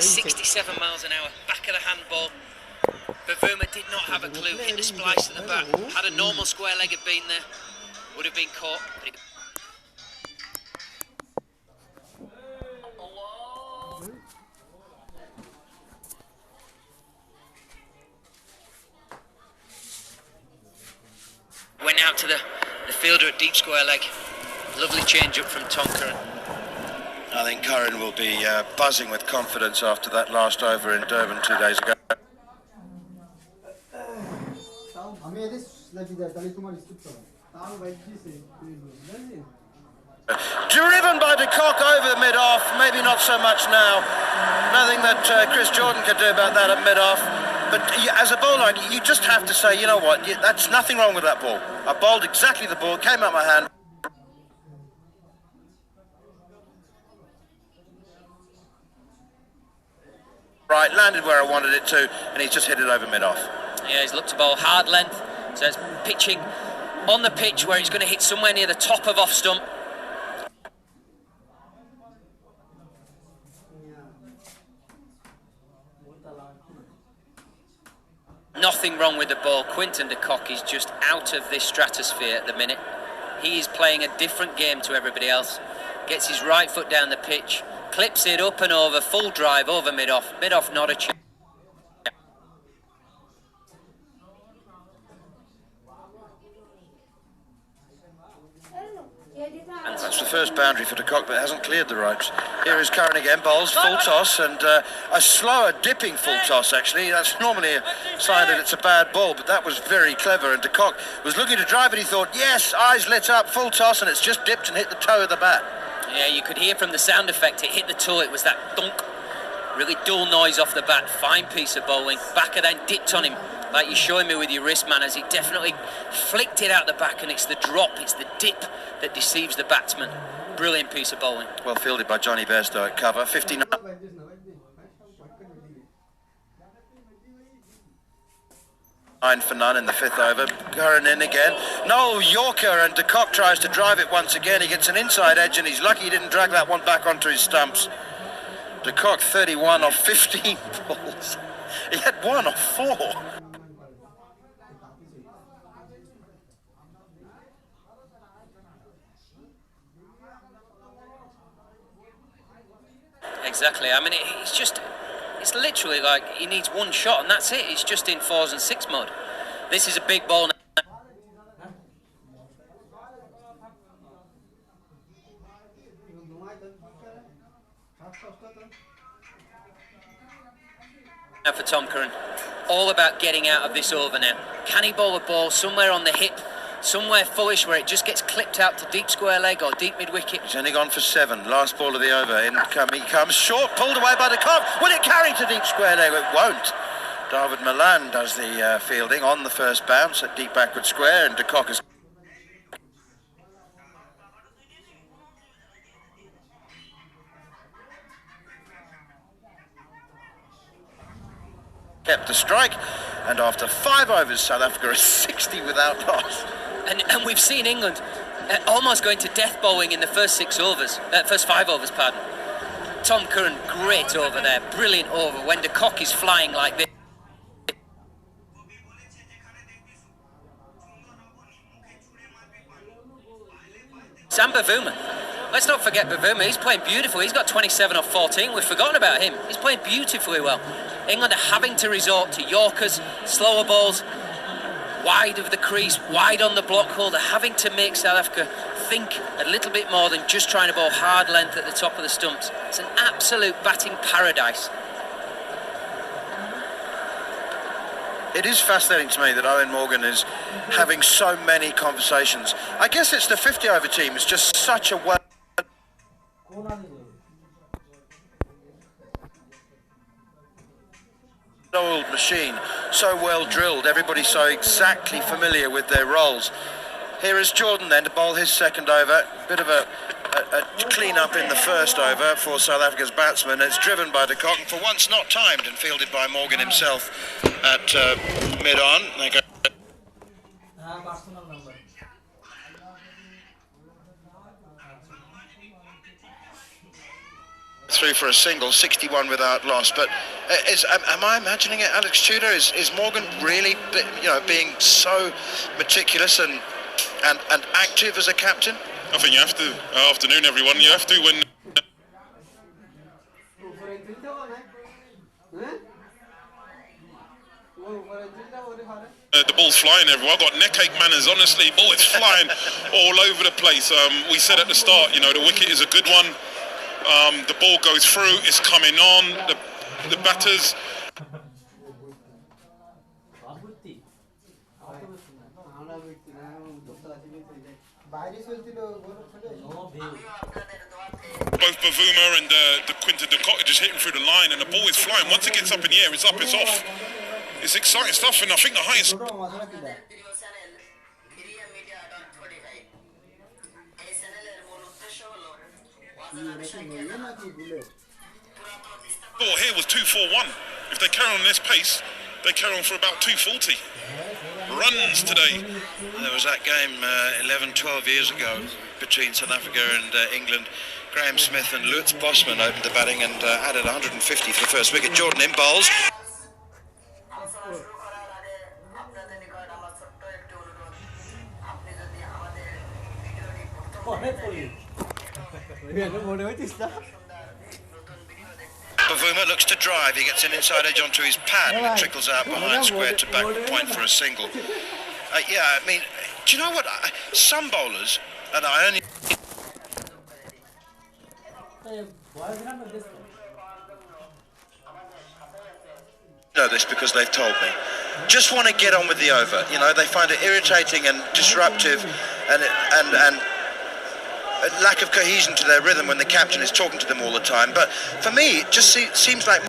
67 miles an hour, back of the handball. Bavuma did not have a clue, hit the splice at the back. Had a normal square leg had been there, would have been caught. Went out to the fielder at deep square leg. Lovely change up from Tom Curran. I think Curran will be buzzing with confidence after that last over in Durban 2 days ago. Driven by de Kock over mid-off, maybe not so much now. Nothing that Chris Jordan could do about that at mid-off. But as a bowler, you just have to say, you know what, that's nothing wrong with that ball. I bowled exactly the ball, came out my hand. Right, landed where I wanted it to, and he's just hit it over mid-off. Yeah, he's looked to bowl hard length, so it's pitching on the pitch where he's going to hit somewhere near the top of off stump. Nothing wrong with the ball. Quinton de Kock is just out of this stratosphere at the minute. He is playing a different game to everybody else. Gets his right foot down the pitch, clips it up and over, full drive over mid-off. Mid-off, not a chance. That's the first boundary for de Kock, but it hasn't cleared the ropes. Here is Curran again, bowls, full toss, and a slower dipping full toss, actually. That's normally a sign that it's a bad ball, but that was very clever, and de Kock was looking to drive it. He thought, yes, eyes lit up, full toss, and it's just dipped and hit the toe of the bat. Yeah, you could hear from the sound effect, it hit the toe, it was that dunk. Really dull noise off the bat, fine piece of bowling. Back of that dipped on him, like you're showing me with your wrist, man, as he definitely flicked it out the back, and it's the drop, it's the dip that deceives the batsman. Brilliant piece of bowling. Well fielded by Johnny Bairstow at cover, 59. 9 for none in the fifth over. Curran in again. No, Yorker, and de Kock tries to drive it once again. He gets an inside edge, and he's lucky he didn't drag that one back onto his stumps. De Kock 31 off 15 balls. He had 1 off 4. Exactly. I mean, it's literally like he needs one shot and that's it. It's just in 4s and 6 mode. This is a big ball now. Now for Tom Curran, all about getting out of this over now. Can he bowl a ball somewhere on the hip, somewhere fullish where it just gets clipped out to deep square leg or deep mid-wicket? He's only gone for 7, last ball of the over. In he comes, short, pulled away by de Kock. Will it carry to deep square leg? It won't. David Milan does the fielding on the first bounce at deep backward square, and de Kock has kept the strike, and after 5 overs, South Africa is 60 without loss. And we've seen England almost going to death bowling in the first 5 overs, pardon. Tom Curran, great over there, brilliant over when de Kock is flying like this. Sam Bavuma. Let's not forget Bavuma, he's playing beautifully. He's got 27 off 14, we've forgotten about him. He's playing beautifully well. England are having to resort to Yorkers, slower balls, wide of the crease, wide on the block hole. They're having to make South Africa think a little bit more than just trying to bowl hard length at the top of the stumps. It's an absolute batting paradise. It is fascinating to me that Owen Morgan is having so many conversations. I guess it's the 50-over team. It's just such a old machine, so well drilled. Everybody's so exactly familiar with their roles. Here is Jordan then to bowl his second over. Bit of a clean-up in the first over for South Africa's batsman. It's driven by de Kock, for once not timed and fielded by Morgan himself at mid-on. They go. through for a single, 61 without loss. But am I imagining it, Alex Tudor? Is Morgan really, being so meticulous and active as a captain? I think you have to. Afternoon, everyone. You have to when. The ball's flying everywhere. I've got neck ache manners, honestly. Ball is flying all over the place. We said at the start, the wicket is a good one. The ball goes through, it's coming on. The batters. Both Bavuma and the Quinton de Kock are just hitting through the line, and the ball is flying. Once it gets up in the air, it's up, it's off. It's exciting stuff, and I think the highest. Ball here was 241. If they carry on this pace, they carry on for about 240. Runs today. There was that game 11, 12 years ago between South Africa and England. Graham Smith and Lutz Bosman opened the batting and added 150 for the first wicket. Jordan in bowls. Bavuma looks to drive. He gets an inside edge onto his pad and it trickles out behind square to back point for a single. Yeah, I mean, do you know what? Some bowlers, and I only know this because they've told me, just want to get on with the over. They find it irritating and disruptive and a lack of cohesion to their rhythm when the captain is talking to them all the time. But for me, it just seems like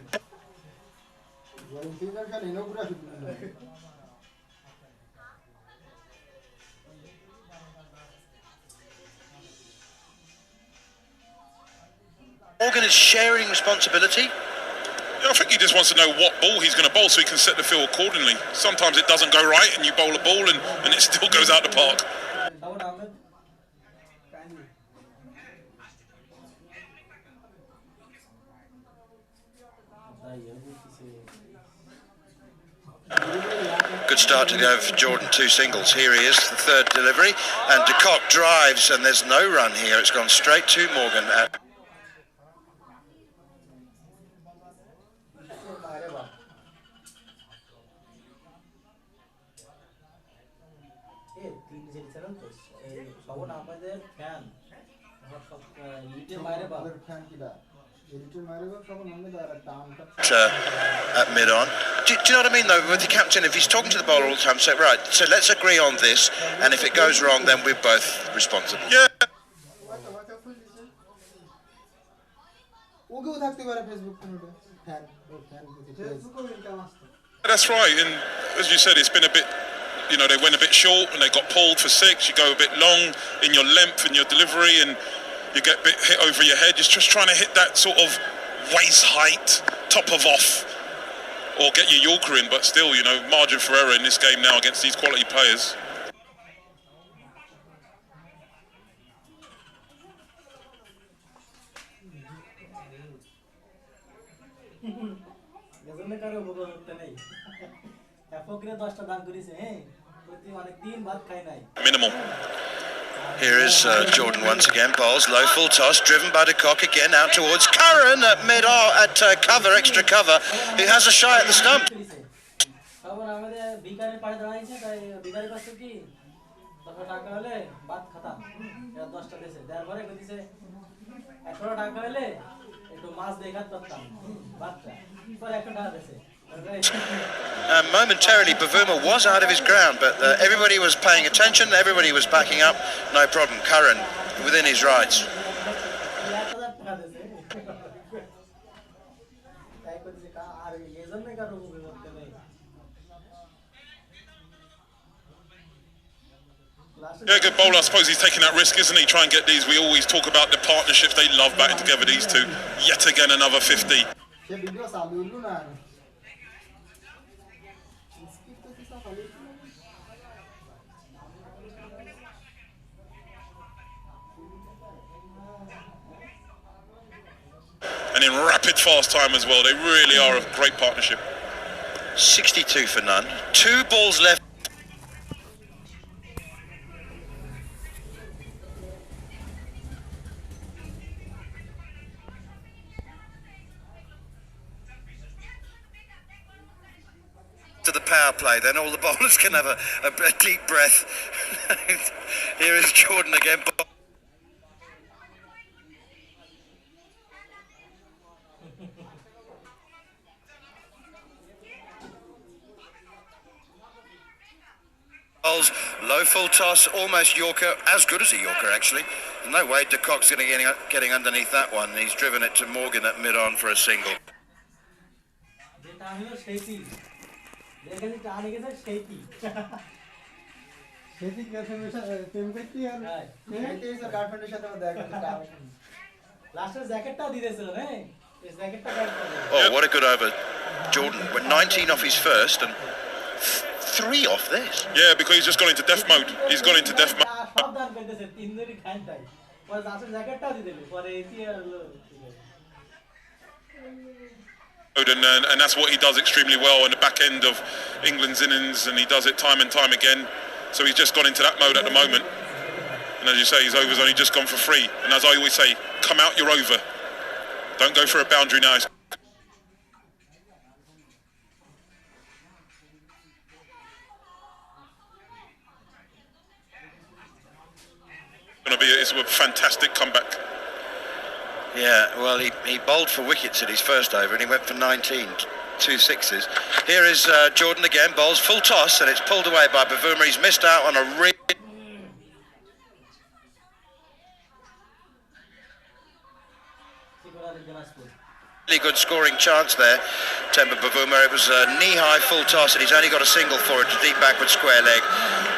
Morgan is sharing responsibility. Yeah, I think he just wants to know what ball he's going to bowl so he can set the field accordingly. Sometimes it doesn't go right and you bowl a ball and it still goes out the park. Good start to the over for Jordan, 2 singles. Here he is, the third delivery, and de Kock drives, and there's no run here. It's gone straight to Morgan. At mid-on. Do you know what I mean, though, with the captain? If he's talking to the bowler all the time, say, right, so let's agree on this, and if it goes wrong, then we're both responsible. Yeah. That's right, and as you said, it's been a bit, they went a bit short and they got pulled for 6. You go a bit long in your length and your delivery, and you get a bit hit over your head. Just trying to hit that sort of waist height, top of off, or get your Yorker in, but still, margin for error in this game now against these quality players. Minimal. Here is Jordan once again, bowls low, full toss, driven by de Kock again, out towards Curran at cover, extra cover, who has a shy at the stump. Momentarily Bavuma was out of his ground, but everybody was paying attention, everybody was backing up, no problem. Curran within his rights. Yeah, good bowler. I suppose he's taking that risk, isn't he? Try and get these. We always talk about the partnerships. They love batting together, these two. Yet again, another 50. And and in rapid fast time as well. They really are a great partnership. 62 for none. 2 balls left. To the power play, then all the bowlers can have a deep breath. Here is Jordan again. Bowls, low full toss, almost Yorker, as good as a Yorker actually. There's no way de Kock's going to getting underneath that one. He's driven it to Morgan at mid-on for a single. Oh, what a good over. Jordan went 19 off his first and 3 off this. Yeah, because he's just gone into death mode. He's gone into death mode. And that's what he does extremely well on the back end of England's innings, and he does it time and time again. So he's just gone into that mode at the moment. And as you say, his over's only just gone for 3. And as I always say, come out your over. Don't go for a boundary now. It's a fantastic comeback. Yeah, well, he bowled for wickets at his first over and he went for 19, 2 sixes. Here is Jordan again, bowls full toss and it's pulled away by Bavuma. He's missed out on a really good scoring chance there. Temba Bavuma, it was a knee-high full toss and he's only got a single for it to deep backward square leg.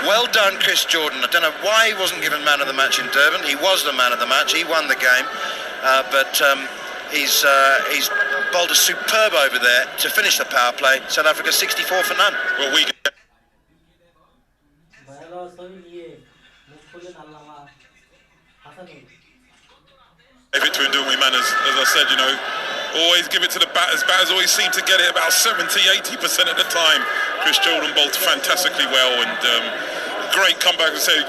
Well done, Chris Jordan. I don't know why he wasn't given man of the match in Durban. He was the man of the match. He won the game. But he's bowled a superb over there to finish the power play. South Africa 64 for none. Well, we gave it to him doing with manners. As I said, you know, always give it to the batters. Batters always seem to get it about 70-80% of the time. Chris Jordan bowled fantastically well and great comeback. I say.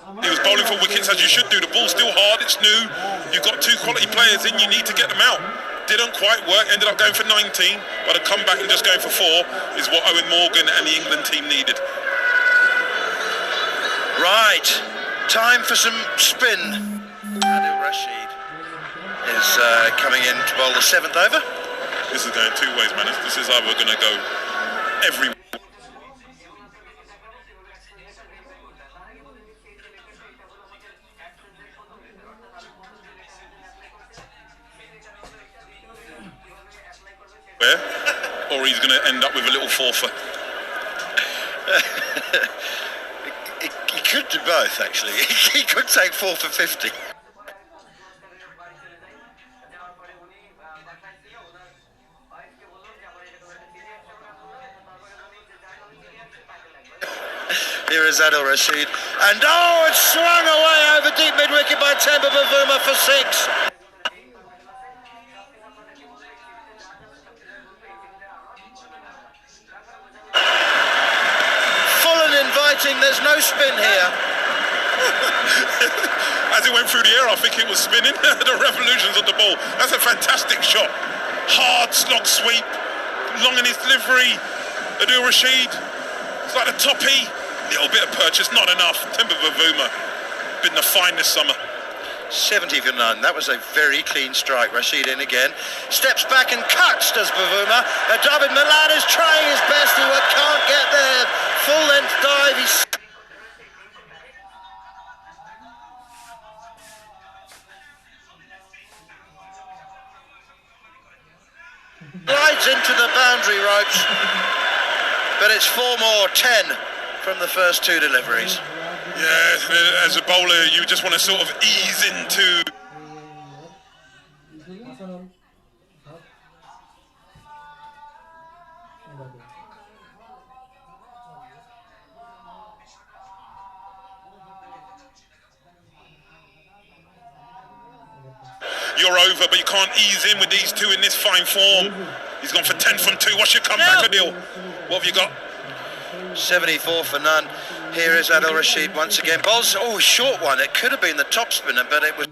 He was bowling for wickets as you should do. The ball's still hard, it's new. You've got 2 quality players in, you need to get them out. Didn't quite work, ended up going for 19, but a comeback and just going for 4 is what Owen Morgan and the England team needed. Right, time for some spin. Adil Rashid is coming in to bowl the 7th over. This is going 2 ways, man. This is either going to go every. Or he's going to end up with a little forfeit. He could do both, actually. He could take 4 for 50. Here is Adil Rashid. And oh, it's swung away over deep mid-wicket by Temba Bavuma for 6. There's no spin here. As it went through the air, I think it was spinning. The revolutions of the ball. That's a fantastic shot. Hard slog sweep, long in his delivery. Adil Rashid, it's like a toppy. Little bit of purchase, not enough. Temba Bavuma, been the fine this summer. 70 for none. That was a very clean strike. Rashid in again. Steps back and cuts, does Bavuma. David Milan is trying his best. He can't get there. Full length dive. He slides into the boundary ropes. But it's 4 more, 10 from the first 2 deliveries. Yeah, as a bowler, you just want to sort of ease into. your over, but you can't ease in with these two in this fine form. He's gone for 10 from 2. What's your comeback, Adil? What have you got? 74 for none. Here is Adil Rashid once again. Bowls, oh, short one. It could have been the top spinner, but it was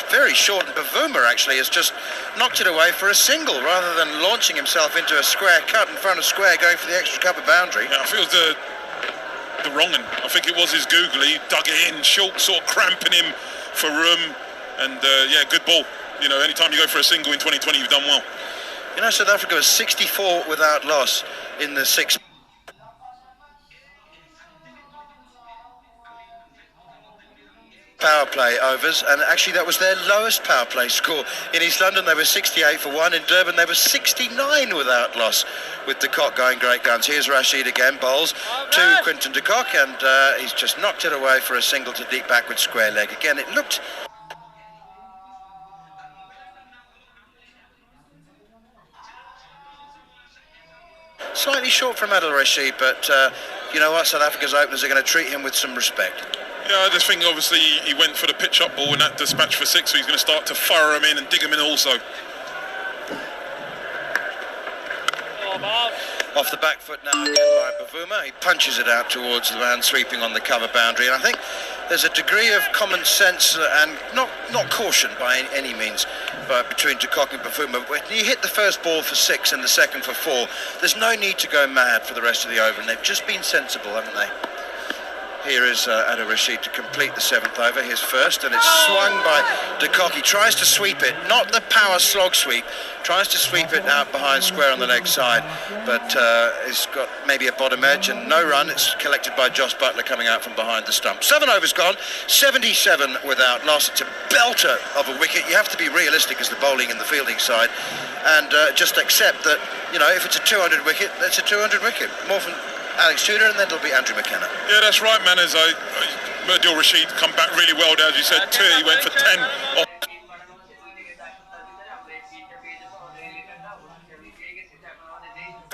very short, and Bavuma actually has just knocked it away for a single rather than launching himself into a square cut in front of square, going for the extra cover boundary. Yeah, I feel the wrong one. I think it was his googly. He dug it in, short sort of cramping him for room, and yeah, good ball. You know, anytime you go for a single in 2020, you've done well. You know, South Africa was 64 without loss in the 6 power play overs, and actually that was their lowest power play score. In East London they were 68 for 1, in Durban they were 69 without loss, with de Kock going great guns. Here's Rashid again, bowls to Quinton de Kock, and he's just knocked it away for a single to deep backward square leg. Again, it looked slightly short from Adil Rashid, but you know what, South Africa's openers are going to treat him with some respect. Yeah, I just think obviously he went for the pitch-up ball in that dispatch for 6, so he's going to start to fire him in and dig him in also. Off the back foot now again by Bavuma. He punches it out towards the man sweeping on the cover boundary, and I think there's a degree of common sense and not caution by any means between de Kock and Bavuma. When you hit the first ball for 6 and the second for 4, there's no need to go mad for the rest of the over, and they've just been sensible, haven't they? Here is Adil Rashid to complete the 7th over, his first, and it's swung by de Kock. He tries to sweep it, not the power slog sweep, tries to sweep it out behind square on the leg side, but it's got maybe a bottom edge and no run. It's collected by Josh Butler coming out from behind the stump. 7 overs gone, 77 without loss. It's a belter of a wicket. You have to be realistic as the bowling and the fielding side, and just accept that, you know, if it's a 200 wicket, that's a 200 wicket. More from Alex Tudor, and then it'll be Andrew McKenna. Yeah, that's right, man. As Adil Rashid come back really well there, as you said, 2, he went for 10 off.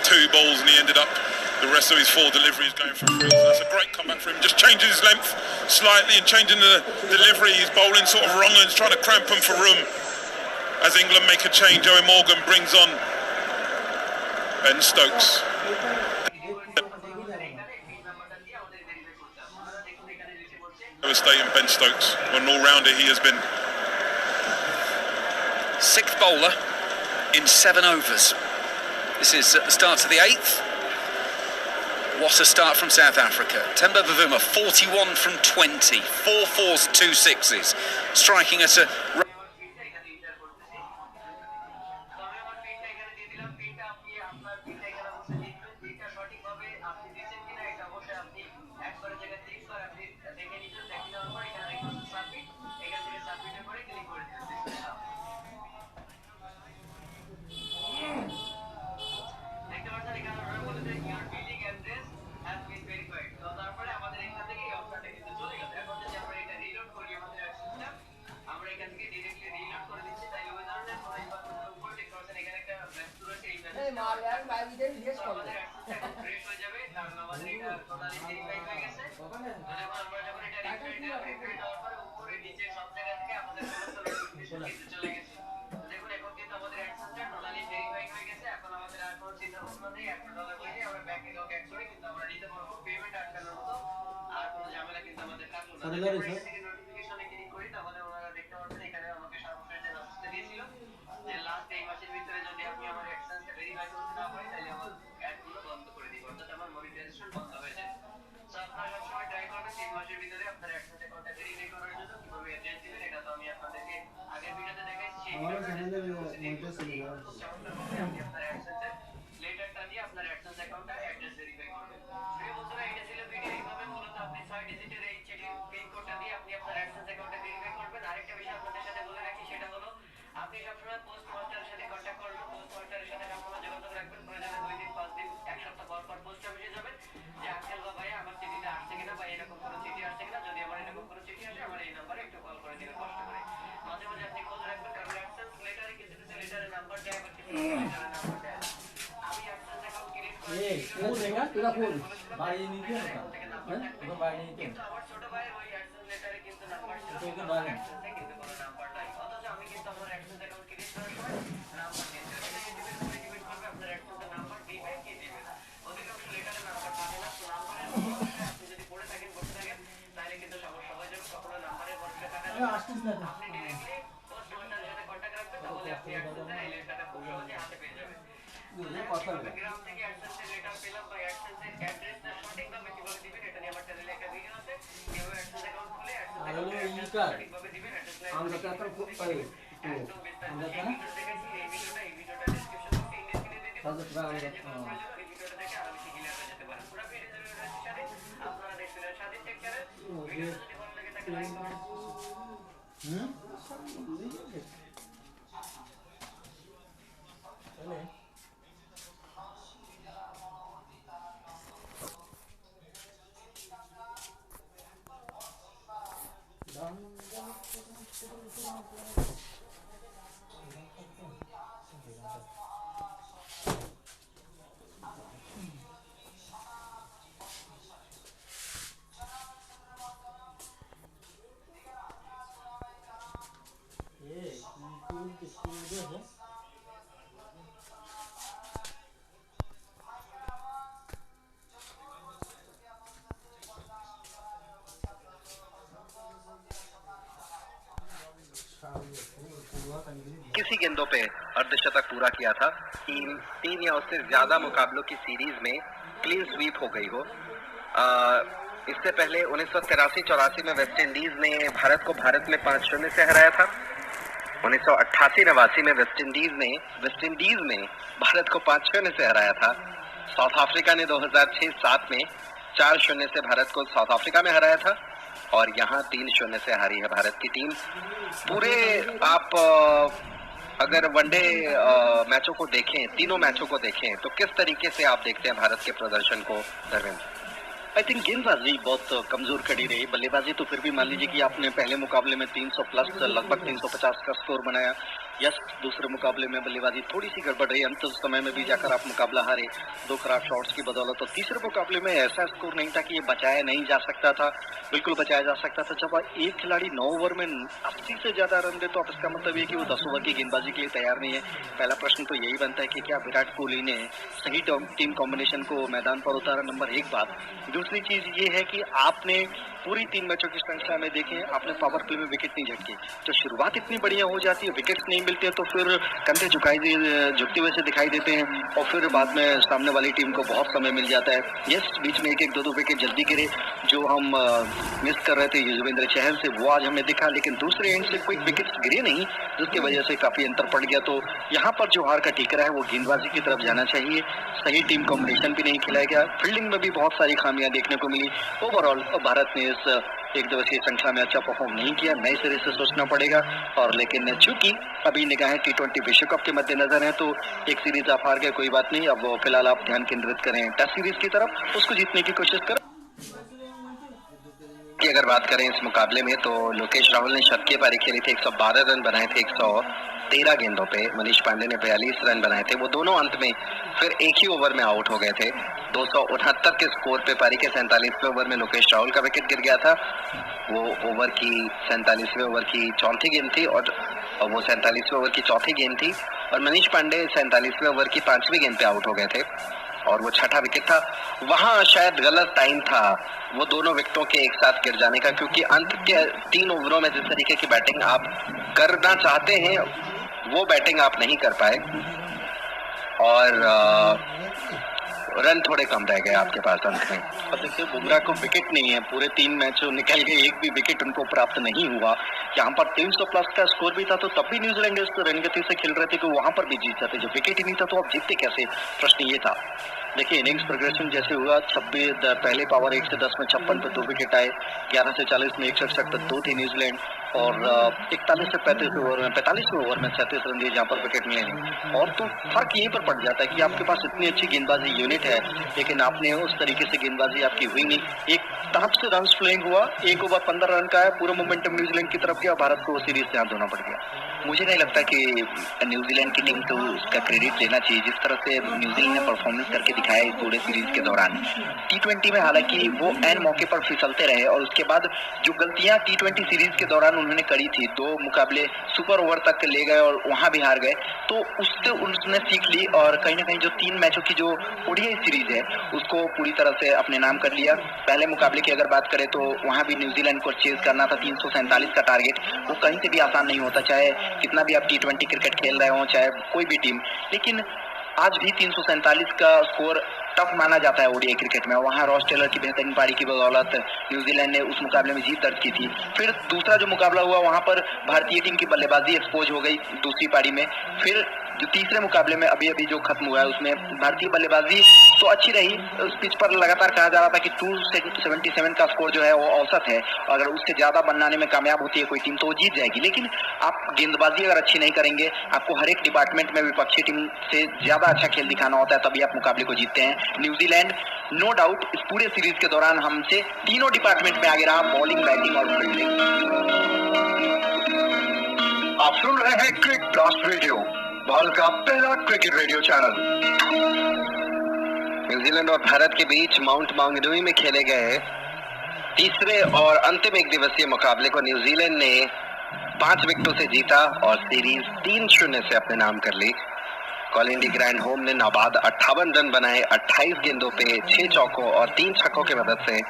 2 balls, and he ended up the rest of his 4 deliveries going for 3. So that's a great comeback for him. Just changing his length slightly and changing the delivery. He's bowling sort of wrong and trying to cramp him for room. As England make a change, Owen Morgan brings on Ben Stokes. Devastating Ben Stokes. What an all-rounder he has been. 6th bowler in 7 overs. This is at the start of the 8th. What a start from South Africa. Temba Bavuma, 41 from 20. 4 fours, 2 sixes. Striking at a... এটা কোন বাড়ি নিতে না হ্যাঁ এটা বাড়ি নিতে তো ওকে বাড়ি আসছিস না কথা বলে আমরা তারপর পাই আমরা কেন किसी गेंदों पे अर्धशतक पूरा किया था। तीन या उससे ज्यादा मुकाबलों की सीरीज में क्लीन स्वीप हो गई हो। इससे पहले 1983-84 में वेस्ट इंडीज ने भारत को भारत में 5-0 से हराया था। 1988-89 में वेस्ट इंडीज ने भारत को 5-0 से हराया था। साउथ अफ्रीका ने 2006-7 में 4-0 से भारत को साउथ अफ्रीका में हराया था और यहाँ 3-0 से हारी है भारत की टीम। पूरे आप अगर वनडे मैचों को देखें, तीनों मैचों को देखें, तो किस तरीके से आप देखते हैं भारत के प्रदर्शन को धर्मेंद्र? आई थिंक गेंदबाजी बहुत कमजोर खड़ी रही। बल्लेबाजी तो फिर भी मान लीजिए कि आपने पहले मुकाबले में 300 प्लस लगभग 350 का स्कोर बनाया। यस, दूसरे मुकाबले में बल्लेबाजी थोड़ी सी गड़बड़ रही, अंत समय में भी जाकर आप मुकाबला हारे 2 खराब शॉट्स की बदौलत। तो तीसरे मुकाबले में ऐसा स्कोर नहीं था कि ये बचाया नहीं जा सकता था, बिल्कुल बचाया जा सकता था। जब एक खिलाड़ी 9 ओवर में 80 से ज्यादा रन दे तो अब इसका मतलब ये कि वो 10 ओवर की गेंदबाजी के लिए तैयार नहीं है। पहला प्रश्न तो यही बनता है कि क्या विराट कोहली ने सही टीम कॉम्बिनेशन को मैदान पर उतारा, नंबर 1 बात। दूसरी चीज ये है कि आपने पूरी 3 मैचों की श्रृंखला में देखें, आपने पावर प्ले में विकेट नहीं झटके। तो शुरुआत इतनी बढ़िया हो जाती है, विकेट्स नहीं मिलते तो फिर कंधे झुकते हुए से दिखाई देते हैं और फिर बाद में सामने वाली टीम को बहुत समय मिल जाता है। यस, बीच में 1-1, 2-2 विकेट जल्दी गिरे जो हम मिस कर रहे थे युजवेंद्र चहल से, वो आज हमें दिखा। लेकिन दूसरे एंड से कोई विकेट्स गिरे नहीं, जिसकी वजह से काफी अंतर पड़ गया। तो यहाँ पर जो हार का ठीकरा है वो गेंदबाजी की तरफ जाना चाहिए। सही टीम कॉम्बिनेशन भी नहीं खिलाया गया, फील्डिंग में भी बहुत सारी खामियां देखने को मिली। ओवरऑल भारत ने इस एक दिवसीय श्रृंखला में अच्छा परफॉर्म नहीं किया, नए सिरे से सोचना पड़ेगा। और लेकिन चूंकि अभी निगाहें T20 विश्व कप के मद्देनजर हैं तो एक सीरीज आप हार गए, कोई बात नहीं। अब फिलहाल आप ध्यान केंद्रित करें टेस्ट सीरीज की तरफ, उसको जीतने की कोशिश करें। की अगर बात करें इस मुकाबले में तो लोकेश राहुल ने शतकीय पारी खेली थी, 112 रन बनाए थे 113 गेंदों पे। मनीष पांडे ने 42 रन बनाए थे। वो दोनों अंत में फिर एक ही ओवर में आउट हो गए थे। 269 के स्कोर पे पारी के 47वें ओवर में लोकेश राहुल का विकेट गिर गया था। वो ओवर की 47वें ओवर की चौथी गेंद थी और वो 47वें ओवर की चौथी गेंद थी और मनीष पांडे 47वें ओवर की 5वीं गेंद पे आउट हो गए थे और वो छठा विकेट था। वहां शायद गलत टाइम था वो दोनों विकेटों के एक साथ गिर जाने का, क्योंकि अंत के 3 ओवरों में जिस तरीके की बैटिंग आप करना चाहते हैं वो बैटिंग आप नहीं कर पाए और रन थोड़े कम रह गए आपके पास अंत में। अब देखिए, बुमराह को विकेट नहीं है, पूरे 3 मैच निकल गए, एक भी विकेट उनको प्राप्त नहीं हुआ। यहाँ पर 300 प्लस का स्कोर भी था तो तब भी न्यूजीलैंड इस रनगति से खेल रहे थे कि वहां पर भी जीत जाते। जब विकेट ही नहीं था तो अब जीतते कैसे, प्रश्न ये था। देखिए, इनिंग्स प्रोग्रेशन जैसे हुआ, 26 पहले पावर 1 से 10 में 56 पे 2 विकेट आए, 11 से 40 में 167 पे 2 थी न्यूजीलैंड और 41 से 35 ओवर में 45वें ओवर में 37 रन दिए जहाँ पर विकेट मिले नहीं। और तो फर्क यहीं पर पड़ जाता है कि आपके पास इतनी अच्छी गेंदबाजी यूनिट है लेकिन आपने उस तरीके से गेंदबाजी आपकी हुई नहीं। एक तरफ से रन फ्लोइंग हुआ, 1 ओवर 15 रन का है, पूरा मोमेंटम न्यूजीलैंड की तरफ गया, भारत को सीरीज से हाथ धोना पड़ गया। मुझे नहीं लगता कि न्यूजीलैंड की टीम को उसका क्रेडिट लेना चाहिए जिस तरह से न्यूजीलैंड ने परफॉर्मेंस करके दिखाया इस पूरे सीरीज के दौरान। T20 में हालांकि वो एन मौके पर फिसलते रहे और उसके बाद जो गलतियां T20 सीरीज के दौरान उन्होंने करी थी, 2 मुकाबले सुपर ओवर तक ले गए और वहां भी हार गए, तो उससे उन्होंने सीख ली और कहीं ना कहीं जो 3 मैचों की जो ओडीआई सीरीज है उसको पूरी तरह से अपने नाम कर लिया। पहले मुकाबले की अगर बात करें तो वहां भी न्यूजीलैंड को चेज करना था, 347 का टारगेट, वो कहीं से भी आसान नहीं होता, चाहे कितना भी आप T20 क्रिकेट खेल रहे हो, चाहे कोई भी टीम। लेकिन आज भी 347 का स्कोर टफ माना जाता है ओडीआई क्रिकेट में। वहां रॉस टेलर की बेहतरीन पारी की बदौलत न्यूजीलैंड ने उस मुकाबले में जीत दर्ज की थी। फिर दूसरा जो मुकाबला हुआ वहां पर भारतीय टीम की बल्लेबाजी एक्सपोज हो गई दूसरी पारी में। फिर जो तीसरे मुकाबले में अभी अभी जो खत्म हुआ है उसमें भारतीय बल्लेबाजी तो अच्छी रही। उस पिच पर लगातार कहा जा रहा था कि 277 का स्कोर जो है वो औसत है, अगर उससे ज्यादा बनाने में कामयाब होती है कोई टीम तो वो जीत जाएगी। लेकिन आप गेंदबाजी अगर अच्छी नहीं करेंगे, आपको हर एक डिपार्टमेंट में विपक्षी टीम से ज्यादा अच्छा खेल दिखाना होता है, तभी आप मुकाबले को जीतते हैं। न्यूजीलैंड नो डाउट इस पूरे सीरीज के दौरान हमसे तीनों डिपार्टमेंट में आगे रहा, बॉलिंग, बैटिंग और फील्डिंग। आप सुन रहे हैं क्रिक ब्लास्ट रेडियो, भारत का पहला क्रिकेट रेडियो चैनल। न्यूजीलैंड और भारत के बीच माउंट मांगनूई में खेले गए तीसरे और अंतिम एक दिवसीय मुकाबले को न्यूजीलैंड ने 5 विकेटों से जीता और सीरीज 3-0 से अपने नाम कर ली। कॉलिंडी ग्रैंड होम ने नाबाद 58 रन बनाए 28 गेंदों पे 6 चौकों और 3 छक्कों की मदद से।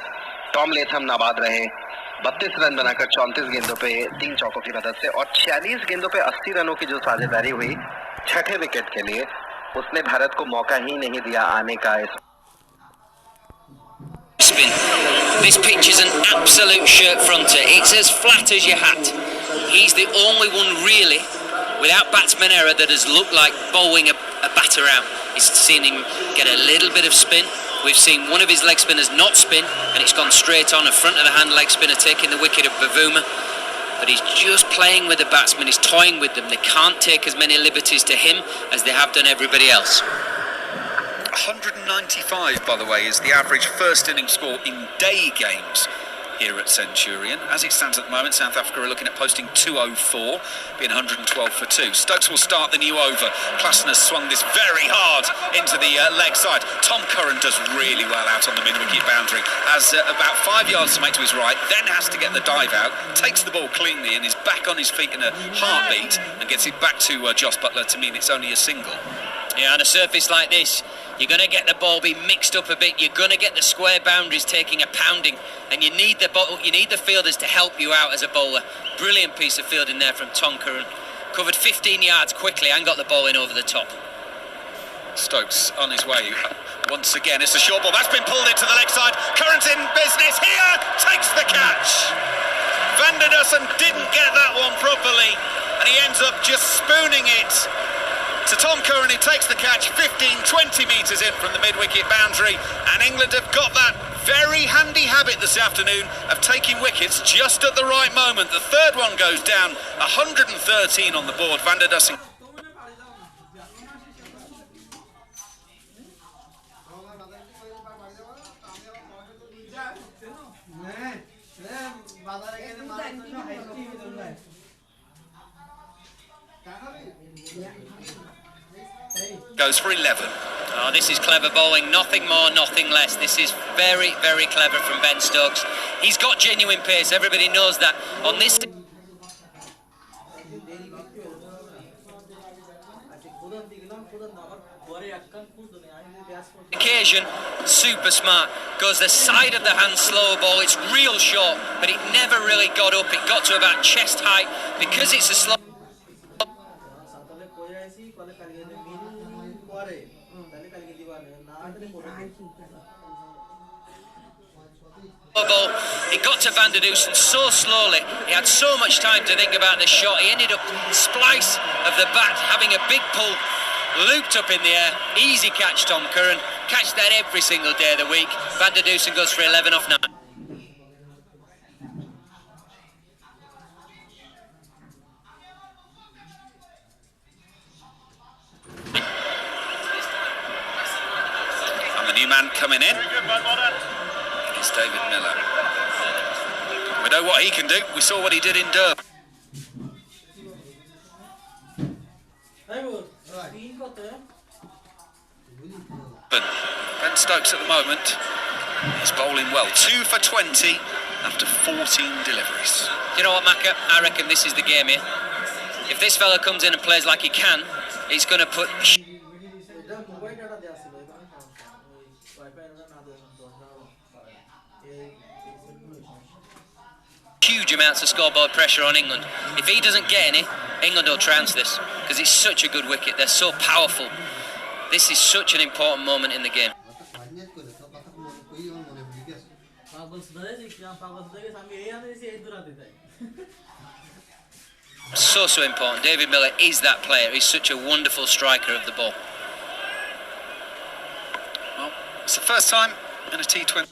टॉम लेथम नाबाद रहे 32 रन बनाकर 34 गेंदों पे 3 चौकों की मदद से, और 46 गेंदों पे 80 रनों की जो साझेदारी हुई छठे विकेट के लिए, उसने भारत को मौका ही नहीं दिया आने का। Spin. This pitch is an absolute shirt fronter. It's as flat as your hat. He's the only one really, without batsman error, that has looked like bowling a batter out. He's seen him get a little bit of spin. We've seen one of his leg spinners not spin, and it's gone straight on, a front of the hand leg spinner taking the wicket of Bavuma. But he's just playing with the batsmen, he's toying with them. They can't take as many liberties to him as they have done everybody else. 195, by the way, is the average first innings score in day games here at Centurion. As it stands at the moment, South Africa are looking at posting 204, being 112 for 2. Stokes will start the new over. Klassen has swung this very hard into the leg side. Tom Curran does really well out on the mid-wicket boundary. Has about 5 yards to make to his right, then has to get the dive out, takes the ball cleanly and is back on his feet in a heartbeat and gets it back to Joss Buttler to mean it's only a single. Yeah, on a surface like this, you're going to get the ball be mixed up a bit. You're going to get the square boundaries taking a pounding, and you need the fielders to help you out as a bowler. Brilliant piece of fielding there from Tom Curran. Covered 15 yards quickly and got the ball in over the top. Stokes on his way once again. It's a short ball that's been pulled into the leg side. Curran's in business here, takes the catch. Van der Dussen didn't get that one properly, and he ends up just spooning it to Tom Curran, who takes the catch 15-20 metres in from the mid-wicket boundary. And England have got that very handy habit this afternoon of taking wickets just at the right moment. The third one goes down, 113 on the board. Van der Dussen. Goes for 11. Oh, this is clever bowling, nothing more, nothing less. This is very, very clever from Ben Stokes. He's got genuine pace, everybody knows that. On this occasion, super smart. Goes the side of the hand slow ball. It's real short, but it never really got up. It got to about chest height because it's a slow ball. It got to Van der Dussen so slowly. He had so much time to think about the shot. He ended up splice of the bat, having a big pull, looped up in the air. Easy catch, Tom Curran. Catch that every single day of the week. Van der Dussen goes for 11 off 9. And the new man coming in is David Miller. We know what he can do. We saw what he did in Durban. Ben Stokes at the moment is bowling well. 2 for 20 after 14 deliveries. You know what, Macca? I reckon this is the game here. If this fella comes in and plays like he can, he's going to put huge amounts of scoreboard pressure on England. If he doesn't get any, England will trounce this, because it's such a good wicket. They're so powerful. This is such an important moment in the game. So important. David Miller is that player. He's such a wonderful striker of the ball. Well, it's the first time in a T20.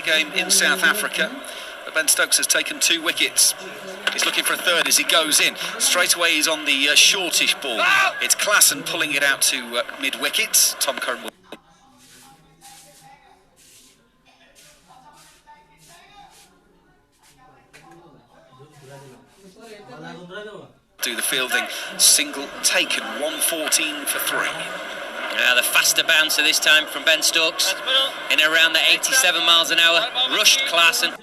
Game in South Africa, but Ben Stokes has taken 2 wickets. He's looking for a third as he goes in. Straight away he's on the shortish ball. It's Klassen pulling it out to mid-wicket. Tom Curran will do the fielding. Single taken, 114 for 3. The faster bouncer this time from Ben Stokes, in around the 87 miles an hour. Rushed Klassen.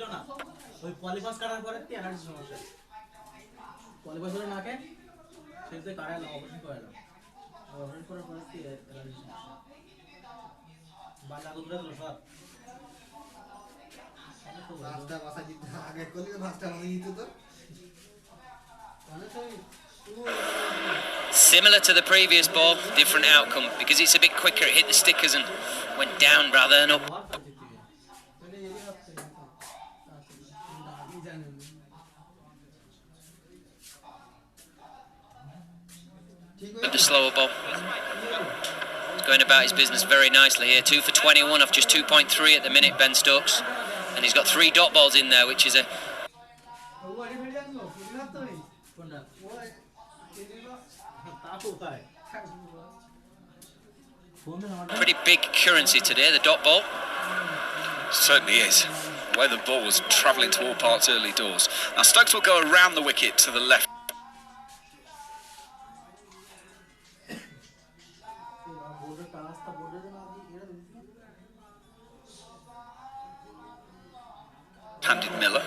Similar to the previous ball, different outcome because it's a bit quicker. It hit the stickers and went down rather than up. The slower ball. He's going about his business very nicely here. 2 for 21 off just 2.3 at the minute, Ben Stokes. And he's got 3 dot balls in there, which is a pretty big currency today, the dot ball. Certainly is. The way the ball was travelling to all parts early doors. Now Stokes will go around the wicket to the left. Handed Miller.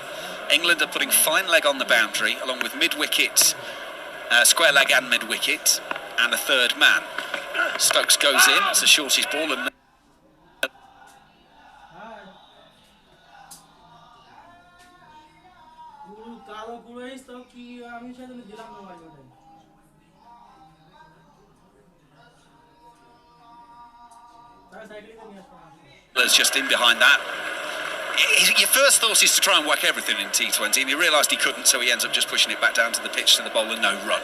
England are putting fine leg on the boundary along with mid-wicket, square leg and mid-wicket, and a third man. Stokes goes in, it's the shortest ball and Miller's just in behind that. Your first thought is to try and whack everything in T20, and he realised he couldn't, so he ends up just pushing it back down to the pitch to the bowler, no run.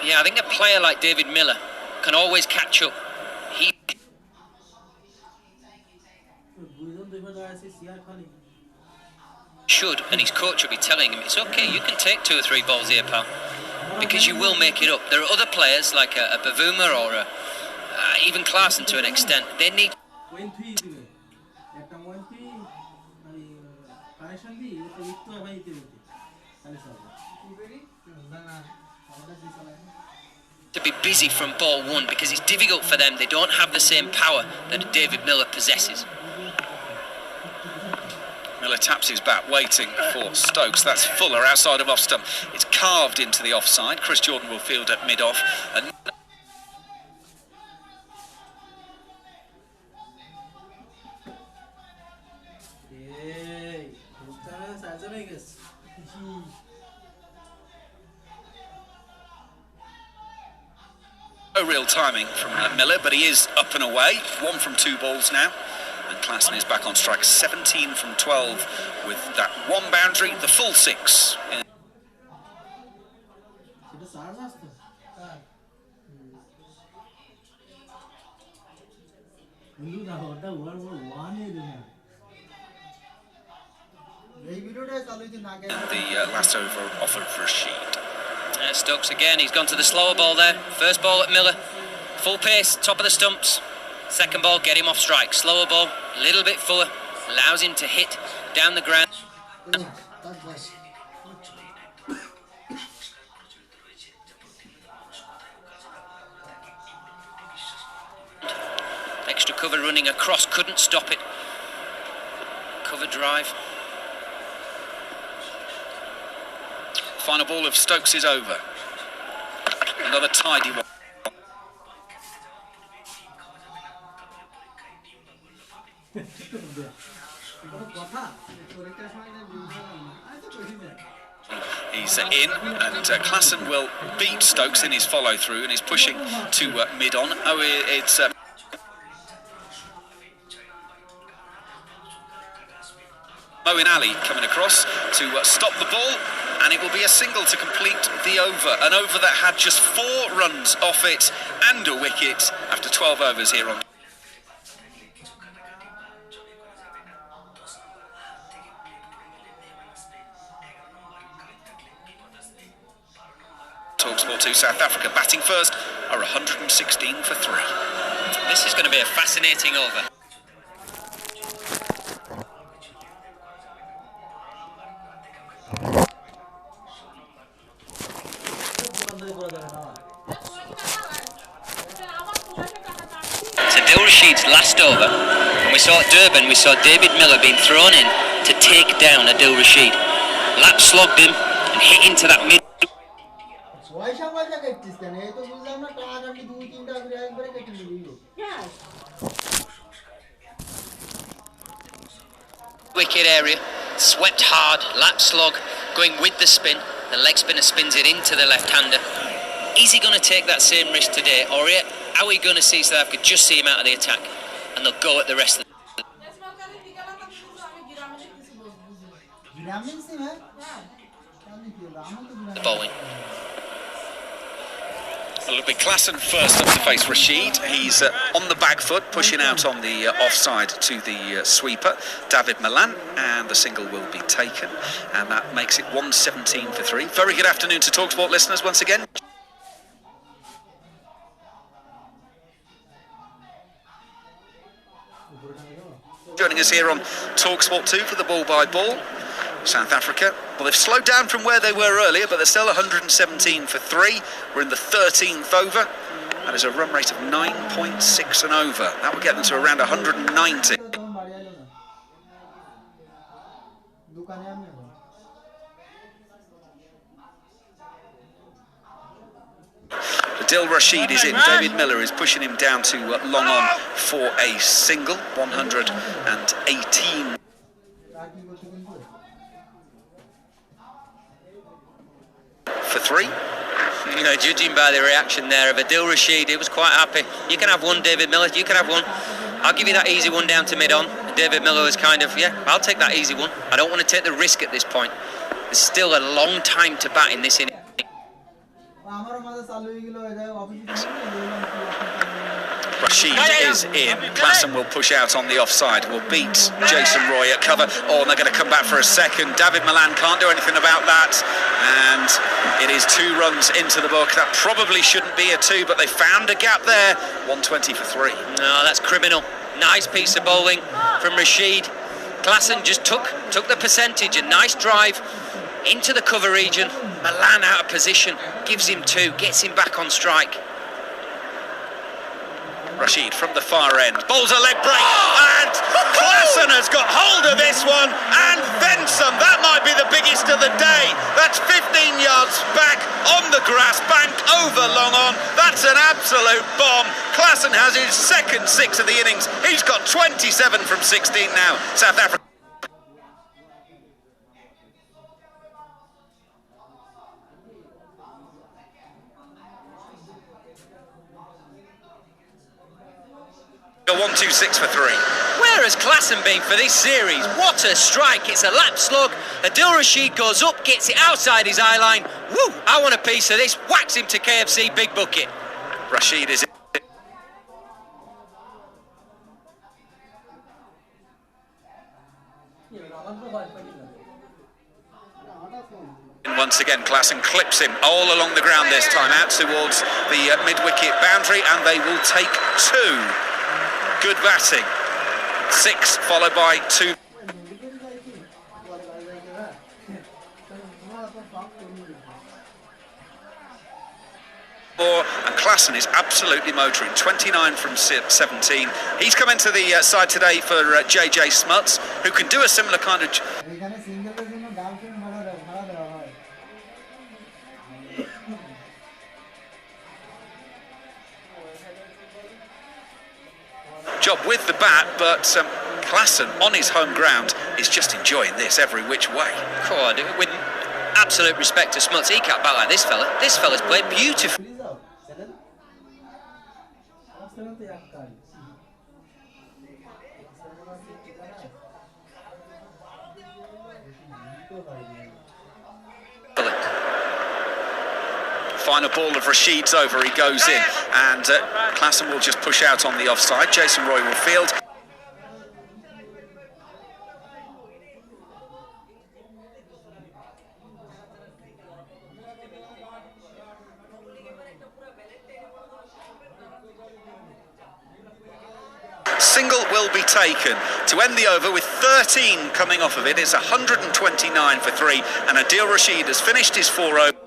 Yeah, I think a player like David Miller can always catch up. He should, and his coach will be telling him, it's okay, you can take 2 or 3 balls here, pal, because you will make it up. There are other players like a Bavuma or even Klassen to an extent. They need to be busy from ball 1 because it's difficult for them. They don't have the same power that David Miller possesses. Miller taps his bat, waiting for Stokes. That's Fuller outside of off stump. It's carved into the offside. Chris Jordan will field at mid-off. And no real timing from Miller, but he is up and away. 1 from 2 balls now. And Klassen is back on strike. 17 from 12 with that 1 boundary, the full 6. The last over off of Rashid. Stokes again, he's gone to the slower ball there. First ball at Miller, full pace, top of the stumps. Second ball, get him off strike. Slower ball, a little bit fuller, allows him to hit down the ground. Extra cover running across, couldn't stop it. Cover drive. Final ball of Stokes is over. Another tidy one. He's in, and Klassen will beat Stokes in his follow-through, and he's pushing to mid-on. Oh, it's... Moeen Ali coming across to stop the ball, and it will be a single to complete the over. An over that had just 4 runs off it and a wicket after 12 overs here on. Talksport 2, South Africa batting first are 116 for 3. This is going to be a fascinating over. Rashid's last over, and we saw at Durban, we saw David Miller being thrown in to take down Adil Rashid. Lap slogged him and hit into that mid. Wicket area, swept hard, lap slog, going with the spin. The leg spinner spins it into the left-hander. Is he going to take that same risk today, or are we going to see South Africa just see him out of the attack and they'll go at the rest of the bowling? Well, it'll be Klassen first up to face Rashid. He's on the back foot, pushing out on the offside to the sweeper, David Milan, and the single will be taken. And that makes it 117 for 3. Very good afternoon to TalkSport listeners once again. Joining us here on TalkSport 2 for the ball by ball. South Africa, well, they've slowed down from where they were earlier, but they're still 117 for 3. We're in the 13th over. That is a run rate of 9.6 and over. That will get them to around 190. Adil Rashid is in. David Miller is pushing him down to long on for a single. 118 for 3. You know, judging by the reaction there of Adil Rashid, he was quite happy. You can have one, David Miller, you can have one. I'll give you that easy one down to mid-on. David Miller was kind of, yeah, I'll take that easy one. I don't want to take the risk at this point. There's still a long time to bat in this inning. Rashid is in. Klassen will push out on the offside. Will beat Jason Roy at cover. Oh, and they're going to come back for a second. David Milan can't do anything about that. And it is 2 runs into the book. That probably shouldn't be a 2, but they found a gap there. 120 for 3. No, that's criminal. Nice piece of bowling from Rashid. Klassen just took the percentage. A nice drive into the cover region. Milan out of position. Gives him 2. Gets him back on strike. Rashid from the far end, bowls a leg break, and Klassen has got hold of this one, and then some. That might be the biggest of the day. That's 15 yards back on the grass bank over long on. That's an absolute bomb. Klassen has his second 6 of the innings. He's got 27 from 16 now. South Africa. 126 for 3. Where has Klassen been for this series? What a strike. It's a lap slug. Adil Rashid goes up, gets it outside his eye line. Woo! I want a piece of this. Whacks him to KFC big bucket. Rashid is in. And once again, Klassen clips him all along the ground this time, out towards the mid-wicket boundary, and they will take 2. Good batting. 6 followed by 2. And Klassen is absolutely motoring. 29 from 17. He's come into the side today for JJ Smuts, who can do a similar kind of job with the bat, but Klassen on his home ground is just enjoying this every which way. God, with absolute respect to Smuts, he can't bat like this fella. This fella's played beautiful. Final ball of Rashid's over, he goes in, and Klassen will just push out on the offside. Jason Roy will field. Single will be taken to end the over with 13 coming off of it. It's 129 for 3, and Adil Rashid has finished his 4 over.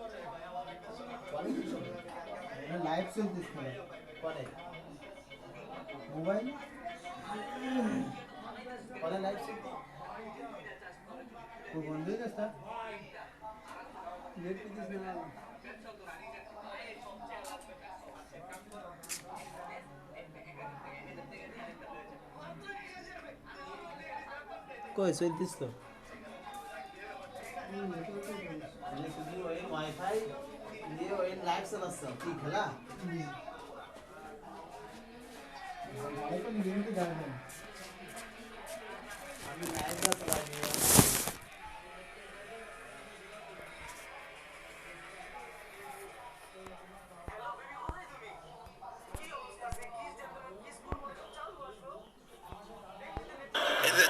Koi this though. Wi-Fi, in lights and stuff.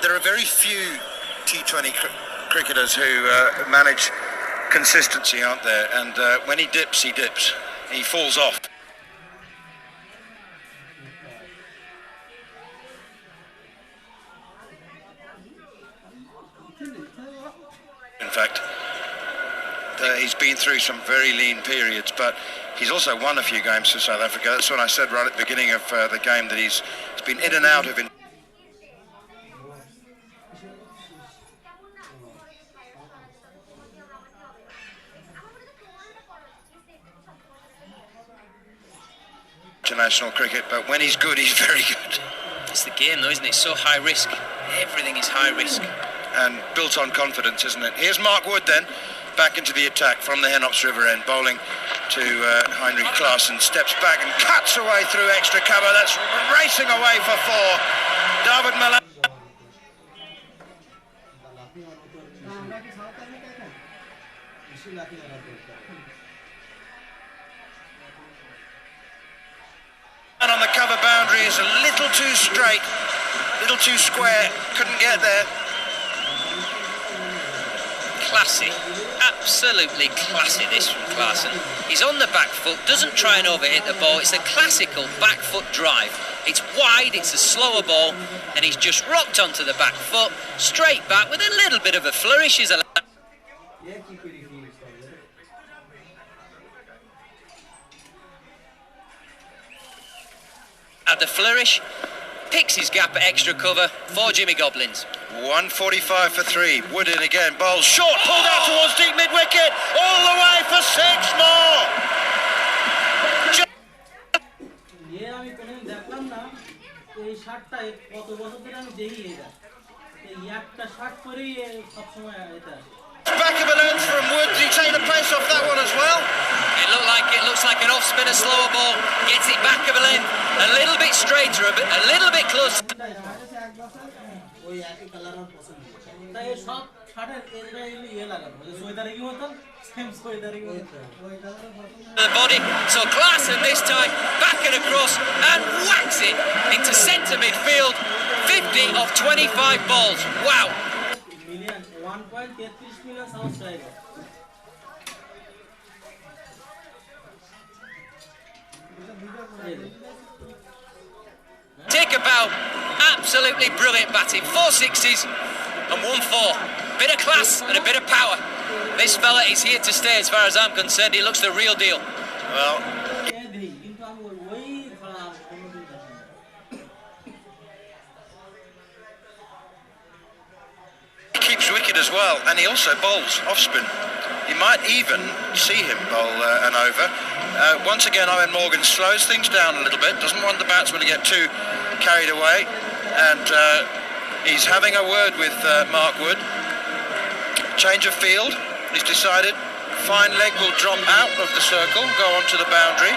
There are very few T20 cricketers who manage consistency, aren't there? And when he dips, he falls off. In fact, he's been through some very lean periods, but he's also won a few games for South Africa. That's what I said right at the beginning of the game, that he's been in and out of international cricket, but when he's good, he's very good. It's the game though, isn't it? It's so high risk. Everything is high risk. And built on confidence, isn't it? Here's Mark Wood then, back into the attack from the Henops River end, bowling to Heinrich Klaassen, steps back and cuts away through extra cover. That's racing away for 4. David Malan. And on the cover boundary is a little too straight, little too square, couldn't get there. Classy, absolutely classy this from Klaassen. He's on the back foot, doesn't try and overhit the ball. It's a classical back foot drive. It's wide, it's a slower ball, and he's just rocked onto the back foot, straight back with a little bit of a flourish. At the flourish, picks his gap at extra cover for Jimmy Goblins. 145 for 3. Wood in again, bowls short, pulled out towards deep mid-wicket, all the way for 6 more. Back of a length from Wood. Did he take the pace off that one as well? It looks like an off-spinner slower ball. Gets it back of a length, a little bit straighter, a little bit closer. The body, so Klaassen this time back and across and whacks it into centre midfield. 50 of 25 balls. Wow. 1.33 million subscriber Take a bow. Absolutely brilliant batting. 4 sixes and 1 4. Bit of class and a bit of power. This fella is here to stay as far as I'm concerned. He looks the real deal. Well, he keeps wicket as well, and he also bowls off spin. You might even see him bowl an over. Once again, Owen Morgan slows things down a little bit, doesn't want the batsman to get too carried away, and he's having a word with Mark Wood. Change of field, he's decided. Fine leg will drop out of the circle, go onto the boundary,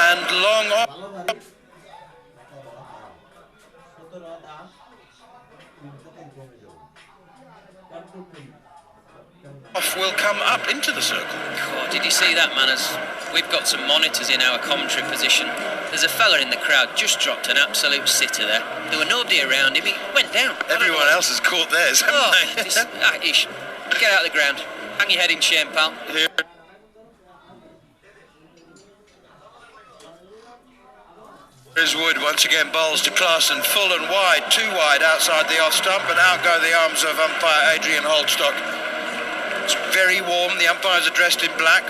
and long off will come up into the circle. Oh, did you see that, Manners? We've got some monitors in our commentary position. There's a fella in the crowd just dropped an absolute sitter there. There were nobody around him. He went down. Everyone else has caught theirs, haven't they? Ish. Get out of the ground. Hang your head in shame, pal. Here is Wood once again bowls to Klaassen, full and wide, too wide outside the off stump, and out go the arms of umpire Adrian Holdstock. It's very warm, the umpires are dressed in black.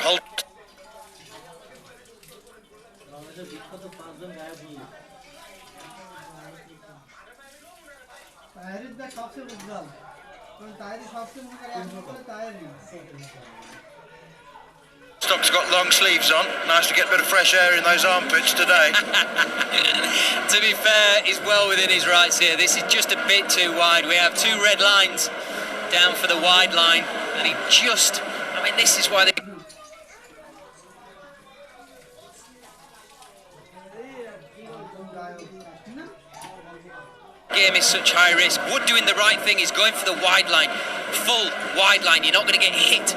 Stock's got long sleeves on. Nice to get a bit of fresh air in those armpits today. To be fair, he's well within his rights here. This is just a bit too wide. We have 2 red lines down for the wide line, and he just, I mean, this is why they... Game is such high risk. Wood doing the right thing. He's going for the wide line, full wide line. You're not going to get hit